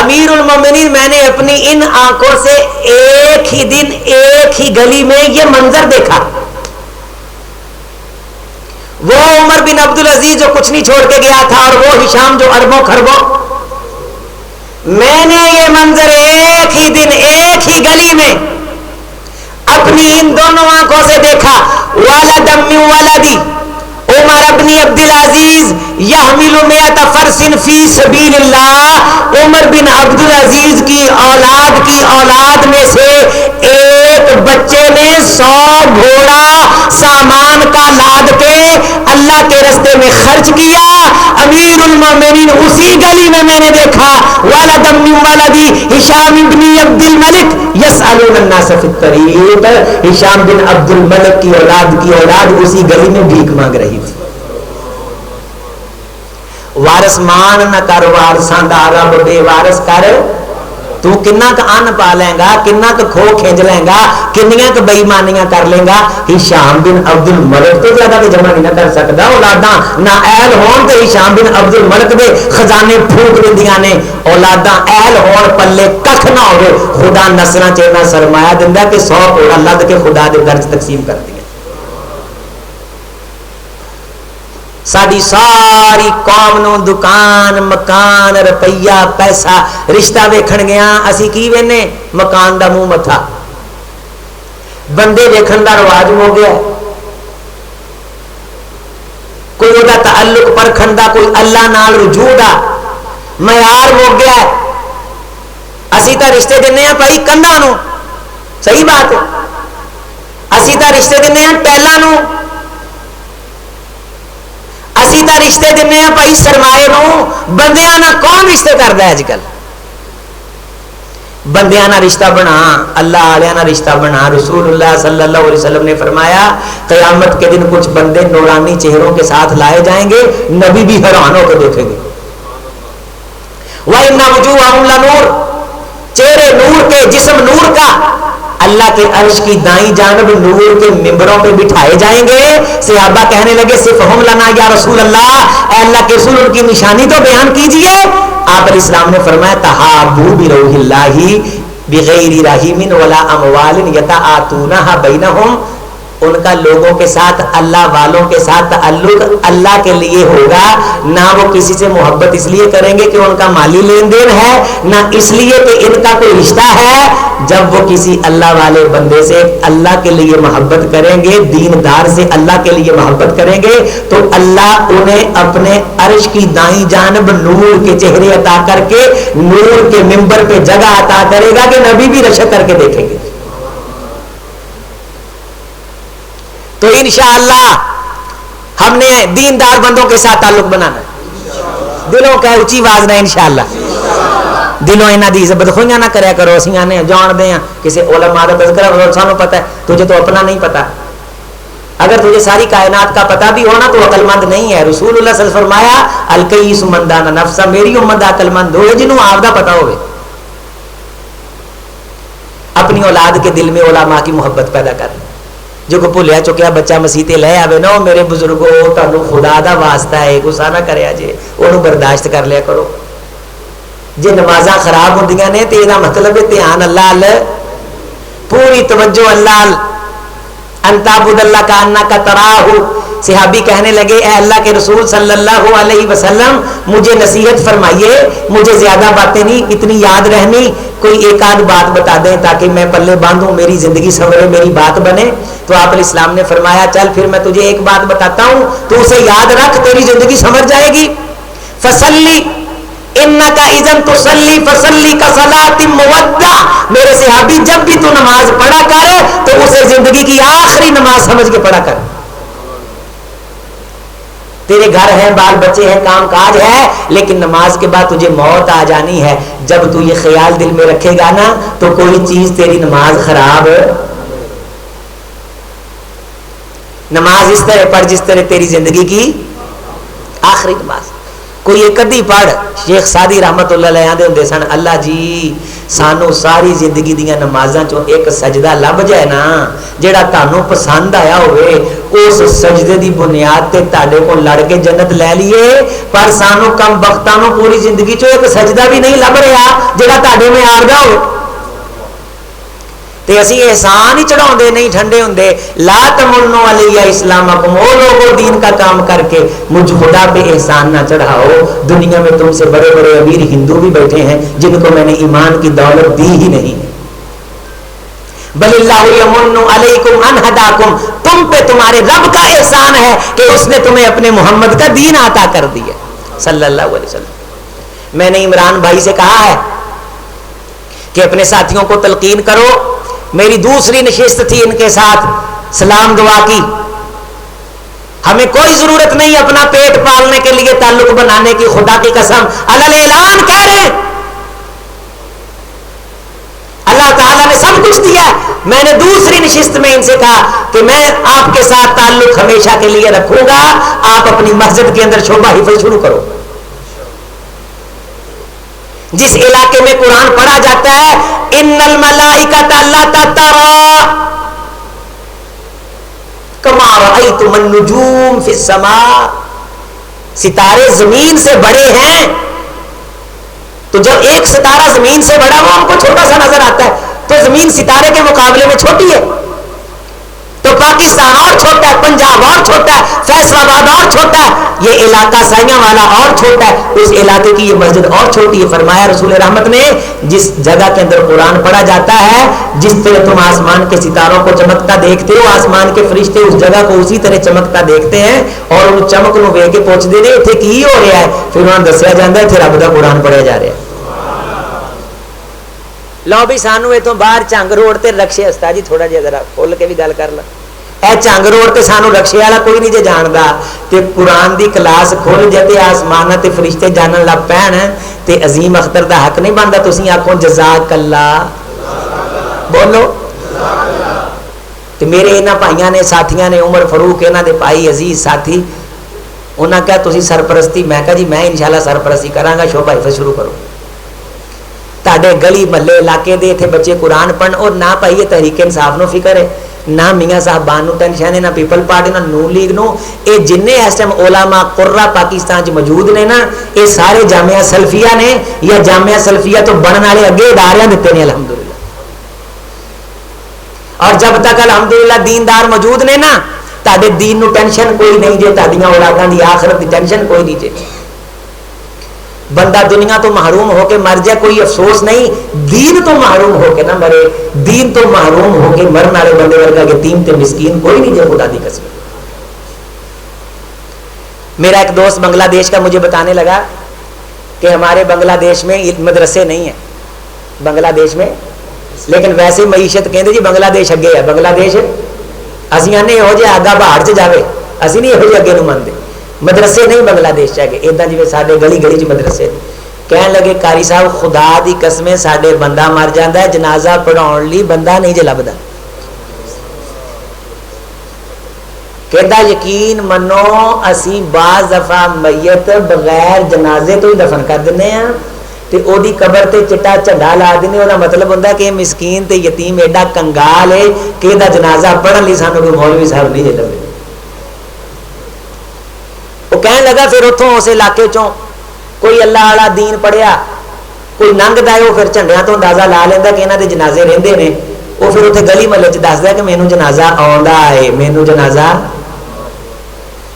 امیر المومنین میں نے اپنی ان آنکھوں سے ایک ہی دن ایک ہی گلی میں یہ منظر دیکھا. وہ عمر بن عبد العزیز جو کچھ نہیں چھوڑ کے گیا تھا اور وہ ہشام جو اربوں خربوں. میں نے یہ منظر ایک ہی دن ایک ہی گلی میں اپنی ان دونوں آنکھوں سے دیکھا. ولد من ولدی عمر ابن عبد العزیز یحمل مئۃ فرس فی سبیل اللہ. عمر بن عبد العزیز کی اولاد میں سے ایک بچے نے 100 گھوڑا سامان کا لاد کے اللہ کے راستے میں خرچ کیا. امیر المومنین اسی گلی میں نے دیکھا ولد من ولدی ہشام بن عبد الملک یسألون الناس فی الطریق. ہشام بن عبد الملک کی اولاد اسی گلی میں بھیک مانگ رہی تھی. وارث مان نہ کر وارثاں دا رب بے وارث کر. تو کنا کا ان پا لیں گا, کنا کا کھو کھینچ لیں گا, کنیاں کا بےایمانیاں کر لیں گا. ہشام بن عبد الملک تو زیادہ تو جمع نہیں نہ کر سکتا. اولاداں نہ اہل ہون تے ہشام بن عبد الملک دے خزانے پھوک دیندیاں نے. اولاداں اہل ہون پلے ککھ نہ ہوے. خدا نسلاں چ اتنا سرمایہ دیندا کہ 100 گھوڑا لد کے خدا دے درج تقسیم کر دیا. ساری ساری قوم نو دکان مکان روپیہ پیسہ رشتہ ویکھن گیا. اسی کی وینے؟ مکان دا منہ متھا. بندے ویکھن دا رواج ہو گیا. کوئی وہ تعلق پرکھن دا, کوئی اللہ نال رجوع دا معیار ہو گیا. اسی تا رشتے دینے ہیں بھائی کندھاں نو. صحیح بات ہے. اسی تا رشتے دینے ہیں ٹیلاں نو. اسی تا رشتے دینے ہیں بھائی سرمایے نو. بندیاں نہ کون رشتے کردا ہے اج کل؟ بندیاں نہ رشتہ بنا, اللہ والیاں نہ رشتہ بنا. رسول اللہ صلی اللہ علیہ وسلم نے فرمایا قیامت کے دن کچھ بندے نورانی چہروں کے ساتھ لائے جائیں گے, نبی بھی حیران ہو کے دیکھیں گے. وَإِنَّ وُجُوهَهُمْ لَنُورٌ, چہرے نور کے, جسم نور کا. اللہ کے عرش کی دائیں جانب نور کے ممبروں پہ بٹھائے جائیں گے. صحابہ کہنے لگے صفہم لنا یا رسول اللہ, اے اللہ کے رسول ان کی نشانی تو بیان کیجئے. آپ علیہ السلام نے فرمایا تحابوا بروح اللہ بغیر رحیم ولا اموال یتآتونها بینہم. ان کا لوگوں کے ساتھ, اللہ والوں کے ساتھ تعلق اللہ کے لیے ہوگا. نہ وہ کسی سے محبت اس لیے کریں گے کہ ان کا مالی لین دین ہے, نہ اس لیے کہ ان کا کوئی رشتہ ہے. جب وہ کسی اللہ والے بندے سے اللہ کے لیے محبت کریں گے, دیندار سے اللہ کے لیے محبت کریں گے, تو اللہ انہیں اپنے عرش کی دائیں جانب نور کے چہرے عطا کر کے نور کے منبر پہ جگہ عطا کرے گا کہ نبی بھی رشک کر کے دیکھیں گے. تو انشاءاللہ ہم نے دیندار بندوں کے ساتھ تعلق بنانا ہے. دلوں کا اونچی آواز نہ انشاءاللہ. دلوں انہاں دی عزت خویاں نہ کریا کرو. اسی آنے جان دے ہیں کسی علماء دا تذکرہ کرو, سانو پتہ ہے, تجھے تو اپنا نہیں پتہ. اگر تجھے ساری کائنات کا پتہ بھی ہونا تو عقل مند نہیں ہے. رسول اللہ صلی اللہ علیہ وسلم فرمایا الکیس من دان نفسا, میری امت عقل مند ہوئے جنہوں آپ دا پتہ ہوئے. اپنی اولاد کے دل میں علماء کی محبت پیدا کر. جو کو بھولیا چکیا بچہ مسیتے لے آوے نا, میرے بزرگوں تانوں خدا دا واسطہ ہے, غصہ نہ کریا جے, انہوں برداشت کر لیا کرو. جے نمازاں خراب ہوندیاں نے تے دا مطلب ہے دھیان اللہ ال, پوری توجہ اللہ ال. انت عبد اللہ کا انک تراہ. صحابی کہنے لگے اے اللہ کے رسول صلی اللہ علیہ وسلم مجھے نصیحت فرمائیے, مجھے زیادہ باتیں نہیں اتنی یاد رہنی, کوئی ایک آدھ بات بتا دیں تاکہ میں پلے باندھوں, میری زندگی سنورے, میری بات بنے. تو آپ علیہ السلام نے فرمایا چل پھر میں تجھے ایک بات بتاتا ہوں, تو اسے یاد رکھ, تیری زندگی سنور جائے گی. فصلی انکا اذن تصلی فصلی کا صلاۃ مودع، میرے صحابی جب بھی تو نماز پڑھا کر تو اسے زندگی کی آخری نماز سمجھ کے پڑھا کر. تیرے گھر ہیں، بال بچے ہیں، کام کاج ہے، لیکن نماز کے بعد تجھے موت آ جانی ہے. جب تو یہ خیال دل میں رکھے گا نا تو کوئی چیز تیری نماز خراب، نماز اس طرح پڑھ جس طرح تیری زندگی کی آخری نماز. کوئی ایک ادھی پڑھ. شیخ سادی رحمت اللہ علیہ آندے ہوندے سن، اللہ جی سانو ساری زندگی دیاں نمازاں چوں ایک سجدہ لب جائے نا جیڑا تانوں پسند آیا ہوئے، اس سجدے دی بنیاد تے تاڈے کو لڑ کے جنت لے لیے. پر سانو کم بختاں نوں پوری زندگی چوں ایک سجدہ بھی نہیں لب رہا جیڑا تاڈے میں آردا ہو. تے اسی احسان ہی چڑھاؤندے نہیں ٹھنڈے ہوندے. لا تمنوا علی اسلامکم، او لوگوں دین کا کام کر کے مجھ خدا پہ احسان نہ چڑھاؤ. دنیا میں تم سے بڑے بڑے امیر ہندو بھی بیٹھے ہیں جن کو میں نے ایمان کی دولت دی ہی نہیں. بل اللہ یمن علیکم ان ہداکم، تم پہ تمہارے رب کا احسان ہے کہ اس نے تمہیں اپنے محمد کا دین عطا کر دیا صلی اللہ علیہ وسلم. میں نے عمران بھائی سے کہا ہے کہ اپنے ساتھیوں کو تلقین کرو. میری دوسری نشست تھی ان کے ساتھ، سلام دعا کی. ہمیں کوئی ضرورت نہیں اپنا پیٹ پالنے کے لیے تعلق بنانے کی. خدا کی قسم علل اعلان کہہ رہے ہیں اللہ تعالیٰ نے سب کچھ دیا. میں نے دوسری نشست میں ان سے کہا کہ میں آپ کے ساتھ تعلق ہمیشہ کے لیے رکھوں گا. آپ اپنی مسجد کے اندر شعبہ حفظ شروع کرو. جس علاقے میں قرآن پڑھا جاتا ہے ان الملائکۃ لا ترى کما رأیتم النجوم فی السماء، ستارے زمین سے بڑے ہیں تو جب ایک ستارہ زمین سے بڑا ہو ہم کو چھوٹا سا نظر آتا ہے، تو زمین ستارے کے مقابلے میں چھوٹی ہے. تو پاکستان اور چھوٹا ہے، پنجاب اور چھوٹا ہے، فیصل آباد اور چھوٹا ہے، یہ علاقہ سائیاں والا اور چھوٹا ہے، اس علاقے کی یہ مسجد اور چھوٹی ہے. فرمایا رسول رحمت نے جس جگہ کے اندر قرآن پڑھا جاتا ہے جس طرح تم آسمان کے ستاروں کو چمکتا دیکھتے ہو آسمان کے فرشتے اس جگہ کو اسی طرح چمکتا دیکھتے ہیں اور ان چمک نو ویکھ کے پوچھتے نے اتنے کی ہو رہا ہے. پھر انہوں نے دسیا جاتا ہے اتنے رب کا قرآن پڑھیا جا رہا ہے. لو بھی سانو اتوں باہر چنگ روڈ تے رکشے ہستا جی تھوڑا جہا ذرا کھول کے بھی گل کر لا. اے چنگ روڈ تے سانو رکشے والا کوئی نہیں جے جاندا تے قرآن دی کلاس کھول جے تے آسماناں تے فرشتے جانن لگ پین تے عظیم اختر دا حق نہیں بندا تسی آکھو جزاک اللہ بولو. تے میرے انہاں بھائیاں نے ساتھیاں نے عمر فاروق انہاں دے بھائی عزیز ساتھی انہاں کہا تسی سرپرستی. میں کہا جی میں انشاءاللہ سرپرستی کراں گا. شعبہ حفظ شروع کرو. تاڈے گلی محلے علاقے دے تھے بچے قرآن پڑھن اور نہ پائیے تحریک انصاف نو فکر ہے نہ میاں صاحبان نو ٹینشن ہے نہ پیپل پارٹی نہ نون لیگ نو. اے جن اس ٹائم علماء قرہ پاکستان چ موجود نے نا اے سارے جامعہ سلفیہ نے یا جامعہ سلفیہ تو بننے والے اگے ادارے دیتے ہیں الحمدللہ. اور جب تک الحمدللہ دیندار موجود نے نا تاڈے دین نو ٹینشن کوئی نہیں جے تاڈیاں اولاداں دی آخرت دی ٹینشن کوئی نہیں جے. بندہ دنیا تو محروم ہو کے مر جائے کوئی افسوس نہیں، دین تو محروم ہو کے نہ مرے. دین تو محروم ہو کے مرن والے بندے ورگا یتیم تے مسکین کوئی نہیں جائے. خدا دی قسم. میرا ایک دوست بنگلہ دیش کا مجھے بتانے لگا کہ ہمارے بنگلہ دیش میں مدرسے نہیں ہیں بنگلہ دیش میں، لیکن ویسے معیشت کہتے جی بنگلہ دیش اگے ہے. بنگلہ دیش اسی آنے یہو جہا آگا باہر سے جاوے، اسی نہیں یہو جہے اگے نو منتے. مدرسے نہیں بنگلہ دیش چاہے ادا جی سارے گلی گلی چ مدرسے. کہن لگے قاری صاحب خدا دی قسمیں ساڈے بندہ مر جاندا ہے جنازہ پڑھاؤن لئی بندہ نہیں جے لبدا. کہندا یقین منو اسی بعض دفعہ میت بغیر جنازے تو ہی دفن کر دنے ہاں تے او دی قبر تے چٹا جھنڈا لا دینے. او دا مطلب ہوندا کہ مسکین تے یتیم ایڈا کنگال ہے کہ دا جنازہ پڑھن لئی سانوں کوئی مولوی صاحب نہیں جے لبے. وہ کہنے لگا پھر اتوں اس علاقے چوں کوئی اللہ والا دین پڑھیا کوئی لنگدا ہے وہ پھر جھنڈیاں تو اندازہ لا لینا کہ یہاں دے جنازے رہندے نے. وہ پھر اتنے گلی محلے چ دسدا کہ مینوں جنازہ آوندا ہے مینوں جنازہ.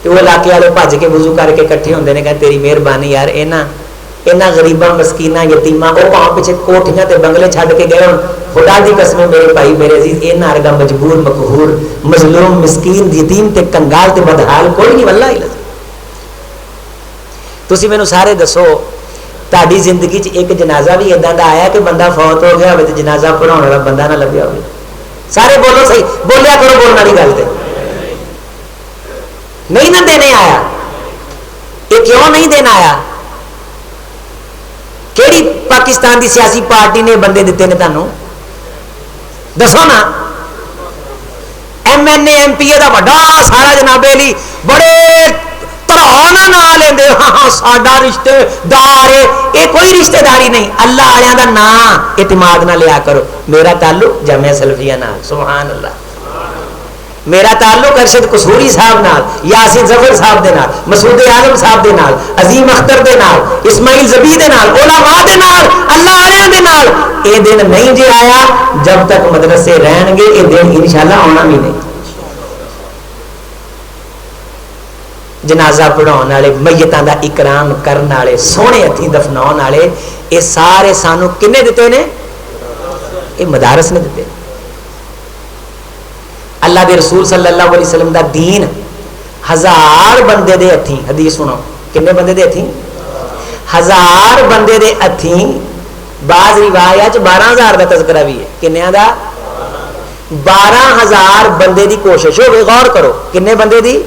تو وہ علاقے والے بھج کے وضو کر کے کٹھے ہوندے نے کہ تیری مہربانی یار انہاں غریباں مسکیناں یتیماں وہ پاؤں پیچھے کوٹھیاں تے بنگلے چھڈ کے گئے. خدا دی قسم میرے بھائی میرے عزیز انہاں ورگا مجبور مقہور مظلوم مسکین یتیم تے کنگال تے بدحال کوئی نہیں واللہ. تسی مینوں سارے دسو تہاڈی زندگی چ ایک جنازہ بھی ادا دا آیا کہ بندہ فوت ہو گیا ہوئے تے جنازہ پڑھاؤਣ والا بندہ نہ لبیا ہوئے؟ سارے بولو صحیح، بولیا کرو بولنے والی گل تے نہیں نہ دینے آیا. یہ کیوں نہیں دینا آیا؟ کیڑی پاکستان دی سیاسی پارٹی نے بندے دیتے نے تانوں دسو نا. M N A M P A دا وڈا سارا جناب علی بڑے طرح نہ لیندے ہاں ساڈا رشتے دار ہے. یہ کوئی رشتے داری نہیں. اللہ والےاں دا نام اعتماد نہ لیا کرو. میرا تعلق جامعہ سلفیہ نال، سبحان اللہ. میرا تعلق ارشد قصوری صاحب نال، یاسین ظفر صاحب دے نال، مسعود عالم صاحب دے نال، عظیم اختر دے نال، اسماعیل زبی دے نال، علماء دے نال، اللہ والےاں دے نال. اے دن نہیں جے آیا جب تک مدرسے رہن گے. اے دن انشاءاللہ آنا بھی نہیں. جنازہ پڑھاؤਣ والے، میتاں دا اکرام کرن والے، سونے ہتھی دفناؤਣ والے، اے سارے سانو کنے دتے نے؟ اے مدارس نے دتے. اللہ دے رسول صلی اللہ علیہ وسلم دا دین 1000 بندے دے ہتھی. حدیث سنو کنے بندے دے ہتھی؟ 1000 بندے دے ہتھی. بعض روایات 12000 دا تذکرہ بھی ہے. کنیاں دا؟ 12000 بندے دی کوشش ہوے. غور کرو کنے بندے دی؟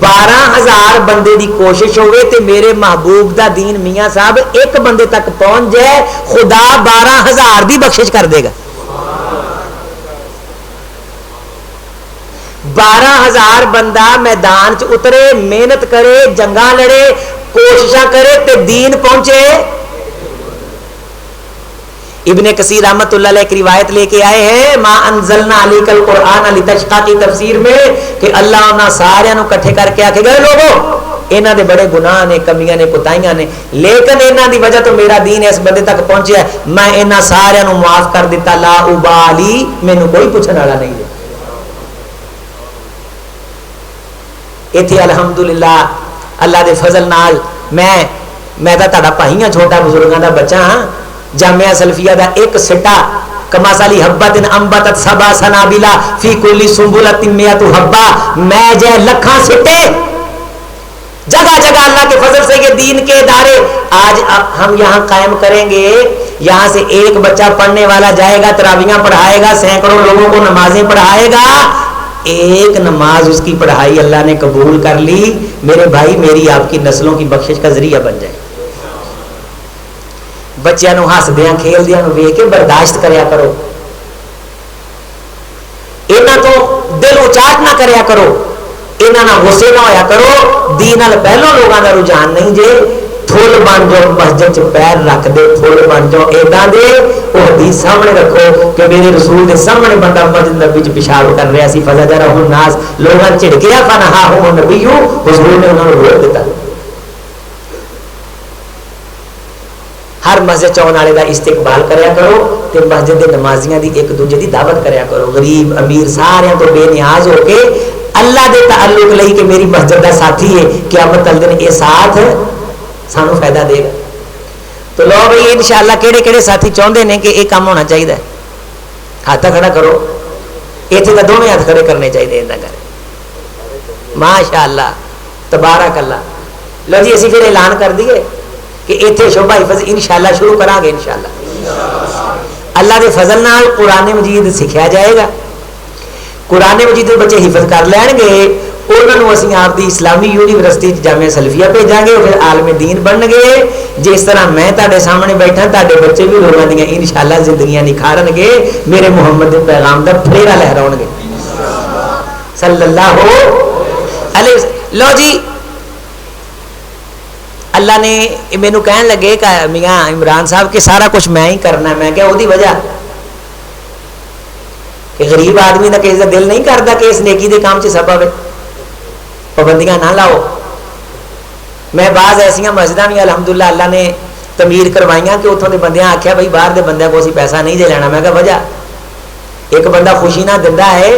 12000 بندے دی کوشش ہوے تے میرے محبوب دا دین میاں صاحب ایک بندے تک پہنچ جائے، خدا 12000 دی بخشش کر دے گا. 12000 بندہ میدان چ اترے، محنت کرے، جنگاں لڑے، کوششاں کرے تے دین پہنچے. ابن کثیر رحمت اللہ علیہ ایک روایت لے کے آئے ہیں ما انزلنا علیک القرآن لتشقى کی تفسیر میں کہ اللہ انہاں سارے نو کٹھے کر کے آکھے گئے لوگو انہاں دے بڑے گناہ نے، کمیاں نے، کوتاہیاں نے، لیکن انہاں دی وجہ تو میرا دین اس بندے تک پہنچیا ہے، میں انہاں سارے نو معاف کر دیتا، لا ابالی، مینوں کوئی پوچھن والا نہیں ہے. ایتھے الحمدللہ اللہ دے فضل نال میں تا تہاڈا بھائی ہاں، چھوٹا بزرگاں دا بچہ ہاں. جامعہ سلفیہ دا ایک سٹا کماسالی حبت انبتت سبع سنابلا فی کل سنبلۃ مئۃ حبہ، میں جے لکھاں سٹے جگہ جگہ اللہ کے فضل سے یہ دین کے ادارے آج ہم یہاں قائم کریں گے. یہاں سے ایک بچہ پڑھنے والا جائے گا، تراویحاں پڑھائے گا، سینکڑوں لوگوں کو نمازیں پڑھائے گا. ایک نماز اس کی پڑھائی اللہ نے قبول کر لی. میرے بھائی میری آپ کی نسلوں کی بخشش کا ذریعہ بن جائے. بچیاں نو ہسدیاں کھیلدیاں نو ویکھ کے برداشت کریا کرو. انہاں تو دل اچاٹ نہ کریا کرو، انہاں نہ غصے نہ ہویا کرو. دین نال پہلو لوگاں دا رجحان نہیں جے. پھول بن جاؤ مسجد چ پیر رکھ دے، پھول بن جاؤ ایداں دے. وہ حدیث سامنے رکھو کہ میرے رسول دے سامنے بندہ مسجد نبی چ پیشاب کر رہا سی، فزجرہ الناس، لوگاں جھڑکیا فنہاہ النبی، حضور نے انہاں نوں روک دیتا. ہر مسجد چون والے دا استقبال کریا کرو تے مسجد دے نمازیاں دی ایک دوجے دی دعوت کریا کرو. غریب امیر سارے تو بے نیاز ہو کے اللہ دے تعلق لئی کہ میری مسجد دا ساتھی ہے، قیامت تل دن اے ساتھ سانو فائدہ دے گا. تو لو بھائی انشاءاللہ کہڑے کہڑے ساتھی چاہتے ہیں کہ یہ کام ہونا چاہیے؟ ہاتھ کھڑا کرو. اتنے تو دونوں ہاتھ کھڑے کرنے چاہیے. ادا کر ماشاءاللہ تبارک اللہ. لو جی اسی پھر اعلان کر دیے کہ اتنے شعبہ حفظ انشاءاللہ شروع کرا گے. انشاءاللہ اللہ کے فضل نال قرآن مجید سیکھا جائے گا. قرآن مجید کے بچے حفظ کر لین گے، انہوں اسی آپ دی اسلامی یونیورسٹی جامعہ سلفیہ بھیجاں گے، پھر عالم دین بن گے. جس طرح میں تہاڈے سامنے بیٹھا تہاڈے بچے بھی لوگوں دیا انشاءاللہ زندگیاں نکھارن گے، میرے محمد دے پیغام دا پھیرا لہراؤن گے صلی اللہ علیہ وسلم. لو جی اللہ نے مینوں کہن لگے کہ میاں عمران صاحب کہ سارا کچھ میں ہی کرنا ہے. میں کہا وہ دی وجہ کہ غریب آدمی کا کسی کا دل نہیں کرتا کہ اس نیکی دے کام چ سبب ہے. پابندیاں نہ لاؤ. میں بعض ایسا مسجداں بھی الحمدللہ اللہ نے تعمیر کروائیاں کہ اتوں کے بندیاں آخیا بھائی باہر کے بندے کو اسی پیسہ نہیں دے لینا. میں کہا وجہ ایک بندہ خوشی نہ دیندا ہے،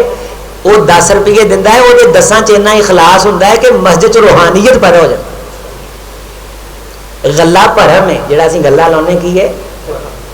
وہ 10 روپیے دیندا ہے، وہ 10 چ اتنا اخلاص ہوندا ہے کہ مسجد چ روحانیت پیدا ہو جائے. غلہ بھرم ہے جڑا اسی گلا لاؤنے کی ہے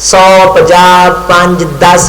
100 50 5 10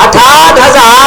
68,000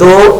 2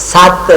7।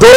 2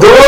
2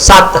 7।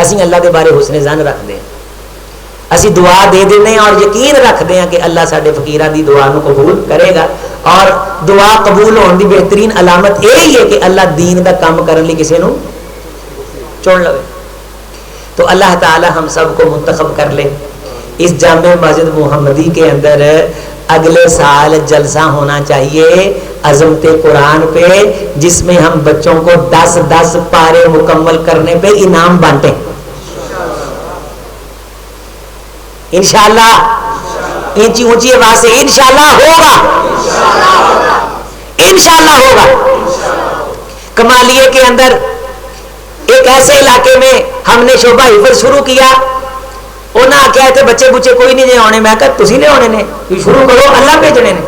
اسی اللہ دے بارے حسن ظن رکھتے ہیں, اسی دعا دے دینے اور یقین رکھتے ہیں کہ اللہ ساڈے فقیراں دی دعا نو قبول کرے گا. اور دعا قبول ہونے دی بہترین علامت یہی ہے کہ اللہ دین دا کام کرنے لئی کسی نو چن لے. تو اللہ تعالی ہم سب کو منتخب کر لے. اس جامع مسجد محمدی کے اندر اگلے سال جلسہ ہونا چاہیے عظمت قرآن پہ, جس میں ہم بچوں کو 10 پارے مکمل کرنے پہ انعام بانٹیں انشاءاللہ. اونچی اونچی آواز سے انشاءاللہ ہوگا, انشاءاللہ ہوگا. کمالیے کے اندر ایک ایسے علاقے میں ہم نے شعبہ حفظ شروع کیا. انہاں آخیا تھے بچے بچے کوئی نہیں آنے, میں کہا تسی لے آنے نے, شروع کرو, اللہ بھیجنے نے.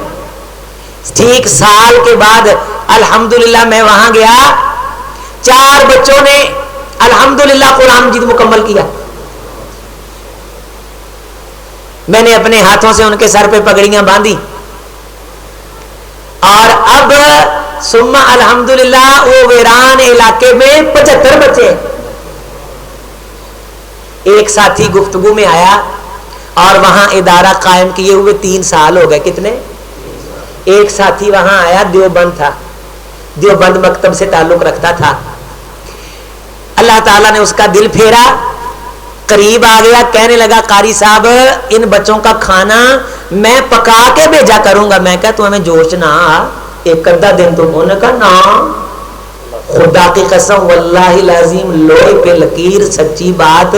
ٹھیک سال کے بعد الحمدللہ میں وہاں گیا, 4 بچوں نے الحمدللہ قرآن مجید مکمل کیا. میں نے اپنے ہاتھوں سے ان کے سر پہ پگڑیاں باندھی, اور اب ثم الحمدللہ وہ ویران علاقے میں 75 بچے. ایک ساتھی گفتگو میں آیا اور وہاں ادارہ قائم کیے ہوئے 3 سال ہو گئے. کتنے؟ ایک ساتھی وہاں آیا, دیوبند تھا, دیوبند مکتب سے تعلق رکھتا تھا. اللہ تعالیٰ نے اس کا دل پھیرا, قریب آ گیا, کہنے لگا قاری صاحب ان بچوں کا کھانا میں پکا کے بھیجا کروں گا. میں کہا تو ہمیں جوش نہ ایک ادھا دن تو ہونے کا نا, خدا کی قسم واللہ العظیم لوہے پہ لکیر, سچی بات.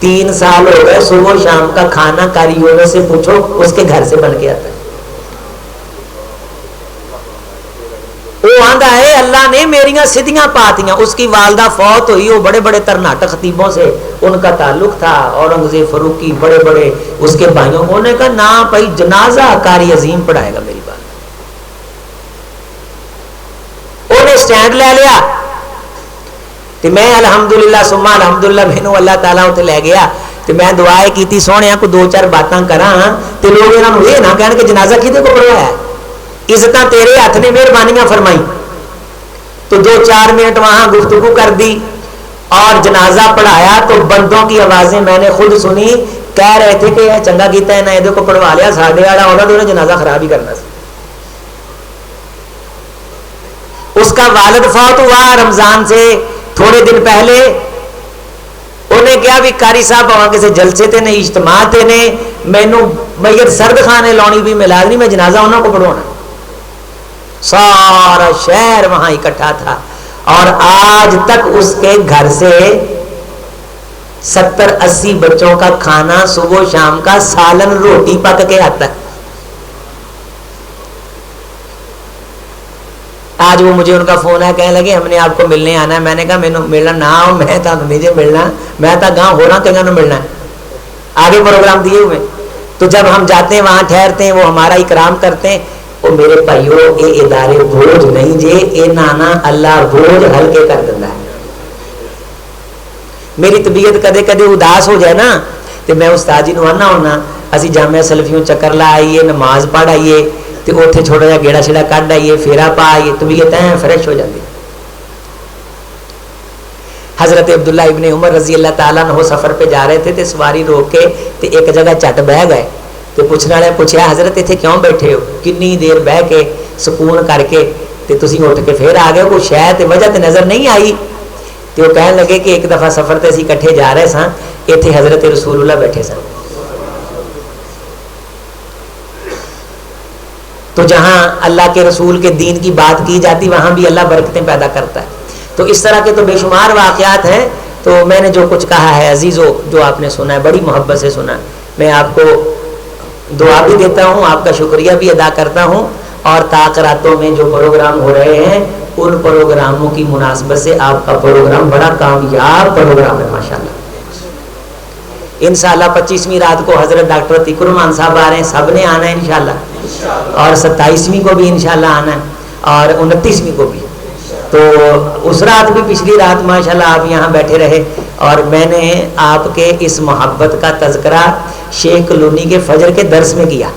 3 سال ہو گئے, صبح شام کا کھانا کاریوں سے پوچھو اس کے گھر سے بن کے آتا ہے. وہ آندا ہے اللہ نے میریاں سدیاں پاتیاں. اس کی والدہ فوت ہوئی, وہ بڑے بڑے ترناٹک خطیبوں سے ان کا تعلق تھا, اورنگزیب فاروقی بڑے بڑے اس کے بھائیوں کو. نے کہا نا بھائی جنازہ قاری عظیم پڑھائے گا. میری بات انہیں سٹینڈ لے لیا تو میں الحمدللہ ثم الحمدللہ مینوں اللہ تعالیٰ اتنے لے گیا. تو میں دعائیں کیتی سونے کو 2-4 باتاں کراں تو لوگ انہاں نوں یہ نہ کہن کہ جنازہ کدے کو پڑھوایا ہے, عزتاں تیرے ہاتھ نے, مہربانیاں فرمائی. تو 2-4 منٹ وہاں گفتگو کر دی اور جنازہ پڑھایا. تو بندوں کی آوازیں میں نے خود سنی, کہہ رہے تھے کہ یہ چنگا کیتا ہے نہ یہ کو پڑھوا لیا, ساڈے والا ہونا تو انہیں جنازہ خراب ہی کرنا سی. اس کا والد فوت ہوا رمضان سے تھوڑے دن پہلے. انہیں کیا بھی قاری صاحب وہاں کسی جلسے تے نے, اجتماع تے نے, مینوں میت سرد خانے لونی بھی ملا نہیں, میں جنازہ انہوں کو پڑھوانا. سارا شہر وہاں اکٹھا تھا اور آج تک اس کے گھر سے 70-80 بچوں کا کھانا صبح شام کا سالن روٹی پک کے آتا ہے. آج وہ مجھے ان کا فون ہے, کہنے لگے ہم نے آپ کو ملنے آنا ہے. میں نے کہا مینوں ملنا نہ ہو, میں تو نہیں جی ملنا, میں تو گاؤں ہو رہا کہیں ملنا ہے, آگے پروگرام دیے ہوئے. تو جب ہم جاتے ہیں وہاں ٹھہرتے ہیں, وہ ہمارا اکرام کرتے ہیں. وہ میرے بھائیو یہ ادارے بوجھ نہیں جے, یہ نانا اللہ بوجھ ہلکے کر دیتا ہے. میری طبیعت کدے کدے اداس ہو جائے نا تو میں استاد جی نو آنا ہونا اسی جامعہ سلفیوں چکر لا آئیے, نماز پڑھ آئیے, تو اتنے چھوٹا جا گیڑا شیڑا کڈ آئیے, پھیرا پا آئیے, طبیعت ہے فریش ہو جاتی. حضرت عبداللہ ابن عمر رضی اللہ تعالیٰ عنہ سفر پہ جا رہے تھے, تو سواری روک کے تو ایک جگہ چٹ بہ گئے. تو پوچھنے والے پوچھا حضرت اتنے کیوں بیٹھے ہو, کنی دیر بہ کے سکون کر کے تو تسی اٹھ کے پھر آ گئے, کوئی شاید وجہ تو نظر نہیں آئی. تو وہ کہنے لگے کہ ایک دفعہ سفر تے اسی کٹھے جا رہے سن, اتنے حضرت رسول اللہ بیٹھے سن. تو جہاں اللہ کے رسول کے دین کی بات کی جاتی وہاں بھی اللہ برکتیں پیدا کرتا ہے. تو اس طرح کے تو بے شمار واقعات ہیں. تو میں نے جو کچھ کہا ہے عزیزو, جو آپ نے سنا ہے بڑی محبت سے سنا, میں آپ کو دعا بھی دیتا ہوں, آپ کا شکریہ بھی ادا کرتا ہوں. اور تاخیراتوں میں جو پروگرام ہو رہے ہیں ان پروگراموں کی مناسبت سے آپ کا پروگرام بڑا کامیاب پروگرام ہے ماشاءاللہ. انشاءاللہ 25ویں رات کو حضرت ڈاکٹر عتیق الرحمان صاحب آ رہے ہیں, سب نے آنا ہے انشاءاللہ, اور 27ویں کو بھی انشاءاللہ آنا ہے, اور 29ویں کو بھی. تو اس رات بھی پچھلی رات ماشاءاللہ آپ یہاں بیٹھے رہے, اور میں نے آپ کے اس محبت کا تذکرہ شیخ کلونی کے فجر کے درس میں کیا.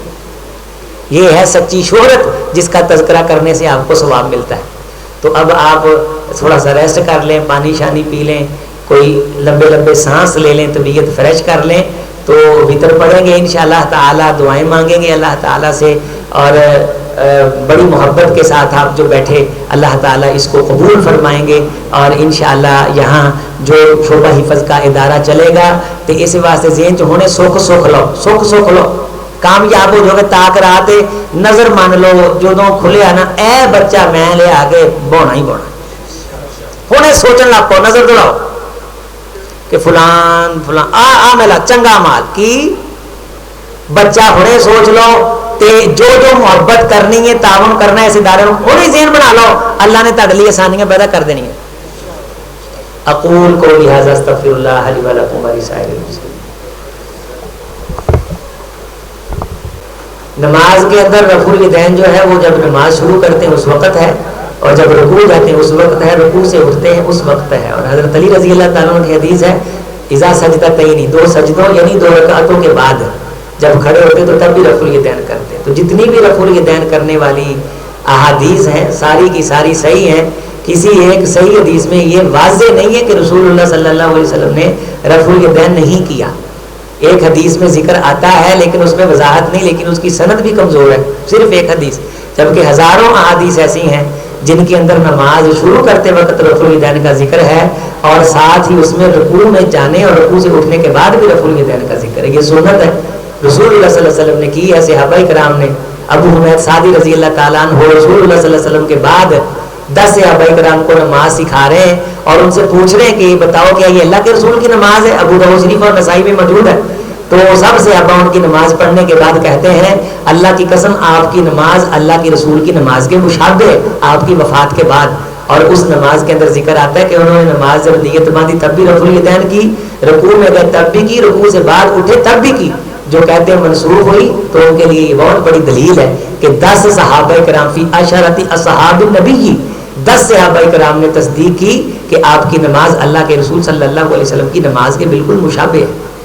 یہ ہے سچی شہرت جس کا تذکرہ کرنے سے آپ کو ثواب ملتا ہے. تو اب آپ تھوڑا سا ریسٹ کر لیں, پانی شانی پی لیں, کوئی لمبے لمبے سانس لے لیں, طبیعت فریش کر لیں, تو وطر پڑھیں گے انشاءاللہ تعالی, دعائیں مانگیں گے اللہ تعالیٰ سے, اور بڑی محبت کے ساتھ آپ جو بیٹھے اللہ تعالیٰ اس کو قبول فرمائیں گے. اور انشاءاللہ یہاں جو شعبہ حفظ کا ادارہ چلے گا تو اس واسطے ذہن چ ہونے سکھ سکھ لو, سکھ سکھ لو, کامیاب ہو جو گے. تاک رات نظر مان لو جدوں کھلیا نا اے بچہ میں لے آگے بونا ہی بونا, ہونے سوچن لگ پو, نظر دوڑاؤ کہ فلان فلان آ ملا چنگا مال کی بچہ ہونے سوچ لو. تے جو محبت کرنی ہے, تعاون کرنا ہے اس ادارے میں, ہونے ذہن بنا لو, اللہ نے تہاڈے لیے آسانیاں پیدا کر دینی ہیں. اقول قولی ھذا استغفر اللہ لی ولکم ولسائر المسلمین. نماز کے اندر رفع الیدین جو ہے وہ جب نماز شروع کرتے ہیں اس وقت ہے, اور جب رکوع جاتے ہیں اس وقت ہے, رکوع سے اٹھتے ہیں اس وقت ہے. اور حضرت علی رضی اللہ تعالیٰ عنہ کی حدیث ہے اذا سجدتین, 2 سجدوں یعنی 2 رکعتوں کے بعد جب کھڑے ہوتے تو تب بھی رفع الیدین کرتے. تو جتنی بھی رفع الیدین کرنے والی احادیث ہیں ساری کی ساری صحیح ہیں. کسی ایک صحیح حدیث میں یہ واضح نہیں ہے کہ رسول اللہ صلی اللہ علیہ وسلم نے رفع الیدین نہیں کیا. ایک حدیث میں ذکر آتا ہے لیکن اس میں وضاحت نہیں, لیکن اس کی سند بھی کمزور ہے, صرف ایک حدیث, جبکہ ہزاروں احادیث ایسی ہیں جن کے اندر نماز شروع کرتے وقت رفع الیدین کا ذکر ہے, اور ساتھ ہی اس میں رکوع میں جانے اور رکوع سے اٹھنے کے بعد بھی رفع الیدین کا ذکر ہے. یہ سنت ہے, رسول اللہ صلی اللہ علیہ وسلم نے کی ہے. صحابہ کرام نے, ابو حمید سعدی رضی اللہ تعالیٰ عنہ رسول اللہ صلی اللہ علیہ وسلم کے بعد 10 صحابہ کرام کو نماز سکھا رہے ہیں اور ان سے پوچھ رہے ہیں کہ بتاؤ کیا یہ اللہ کے رسول کی نماز ہے؟ ابو داؤد شریف اور نسائی میں موجود ہے. تو سب صحابہ ان کی نماز پڑھنے کے بعد کہتے ہیں اللہ کی قسم آپ کی نماز اللہ کے رسول کی نماز کے مشابہ ہے آپ کی وفات کے بعد. اور اس نماز کے اندر ذکر آتا ہے کہ انہوں نے نماز جب نیت باندھی تب بھی رفع الیدین کی, رکوع میں گئے تب بھی کی, رکوع سے بعد اٹھے تب بھی کی. جو کہتے ہیں منسوخ ہوئی تو ان کے لیے یہ بہت بڑی دلیل ہے کہ 10 صحابہ کرام فی عشرۃ اصحاب النبی, 10 صحابہ کرام نے تصدیق کی کہ آپ کی نماز اللہ کے رسول صلی اللہ علیہ وسلم کی نماز کے بالکل مشابہ ہے.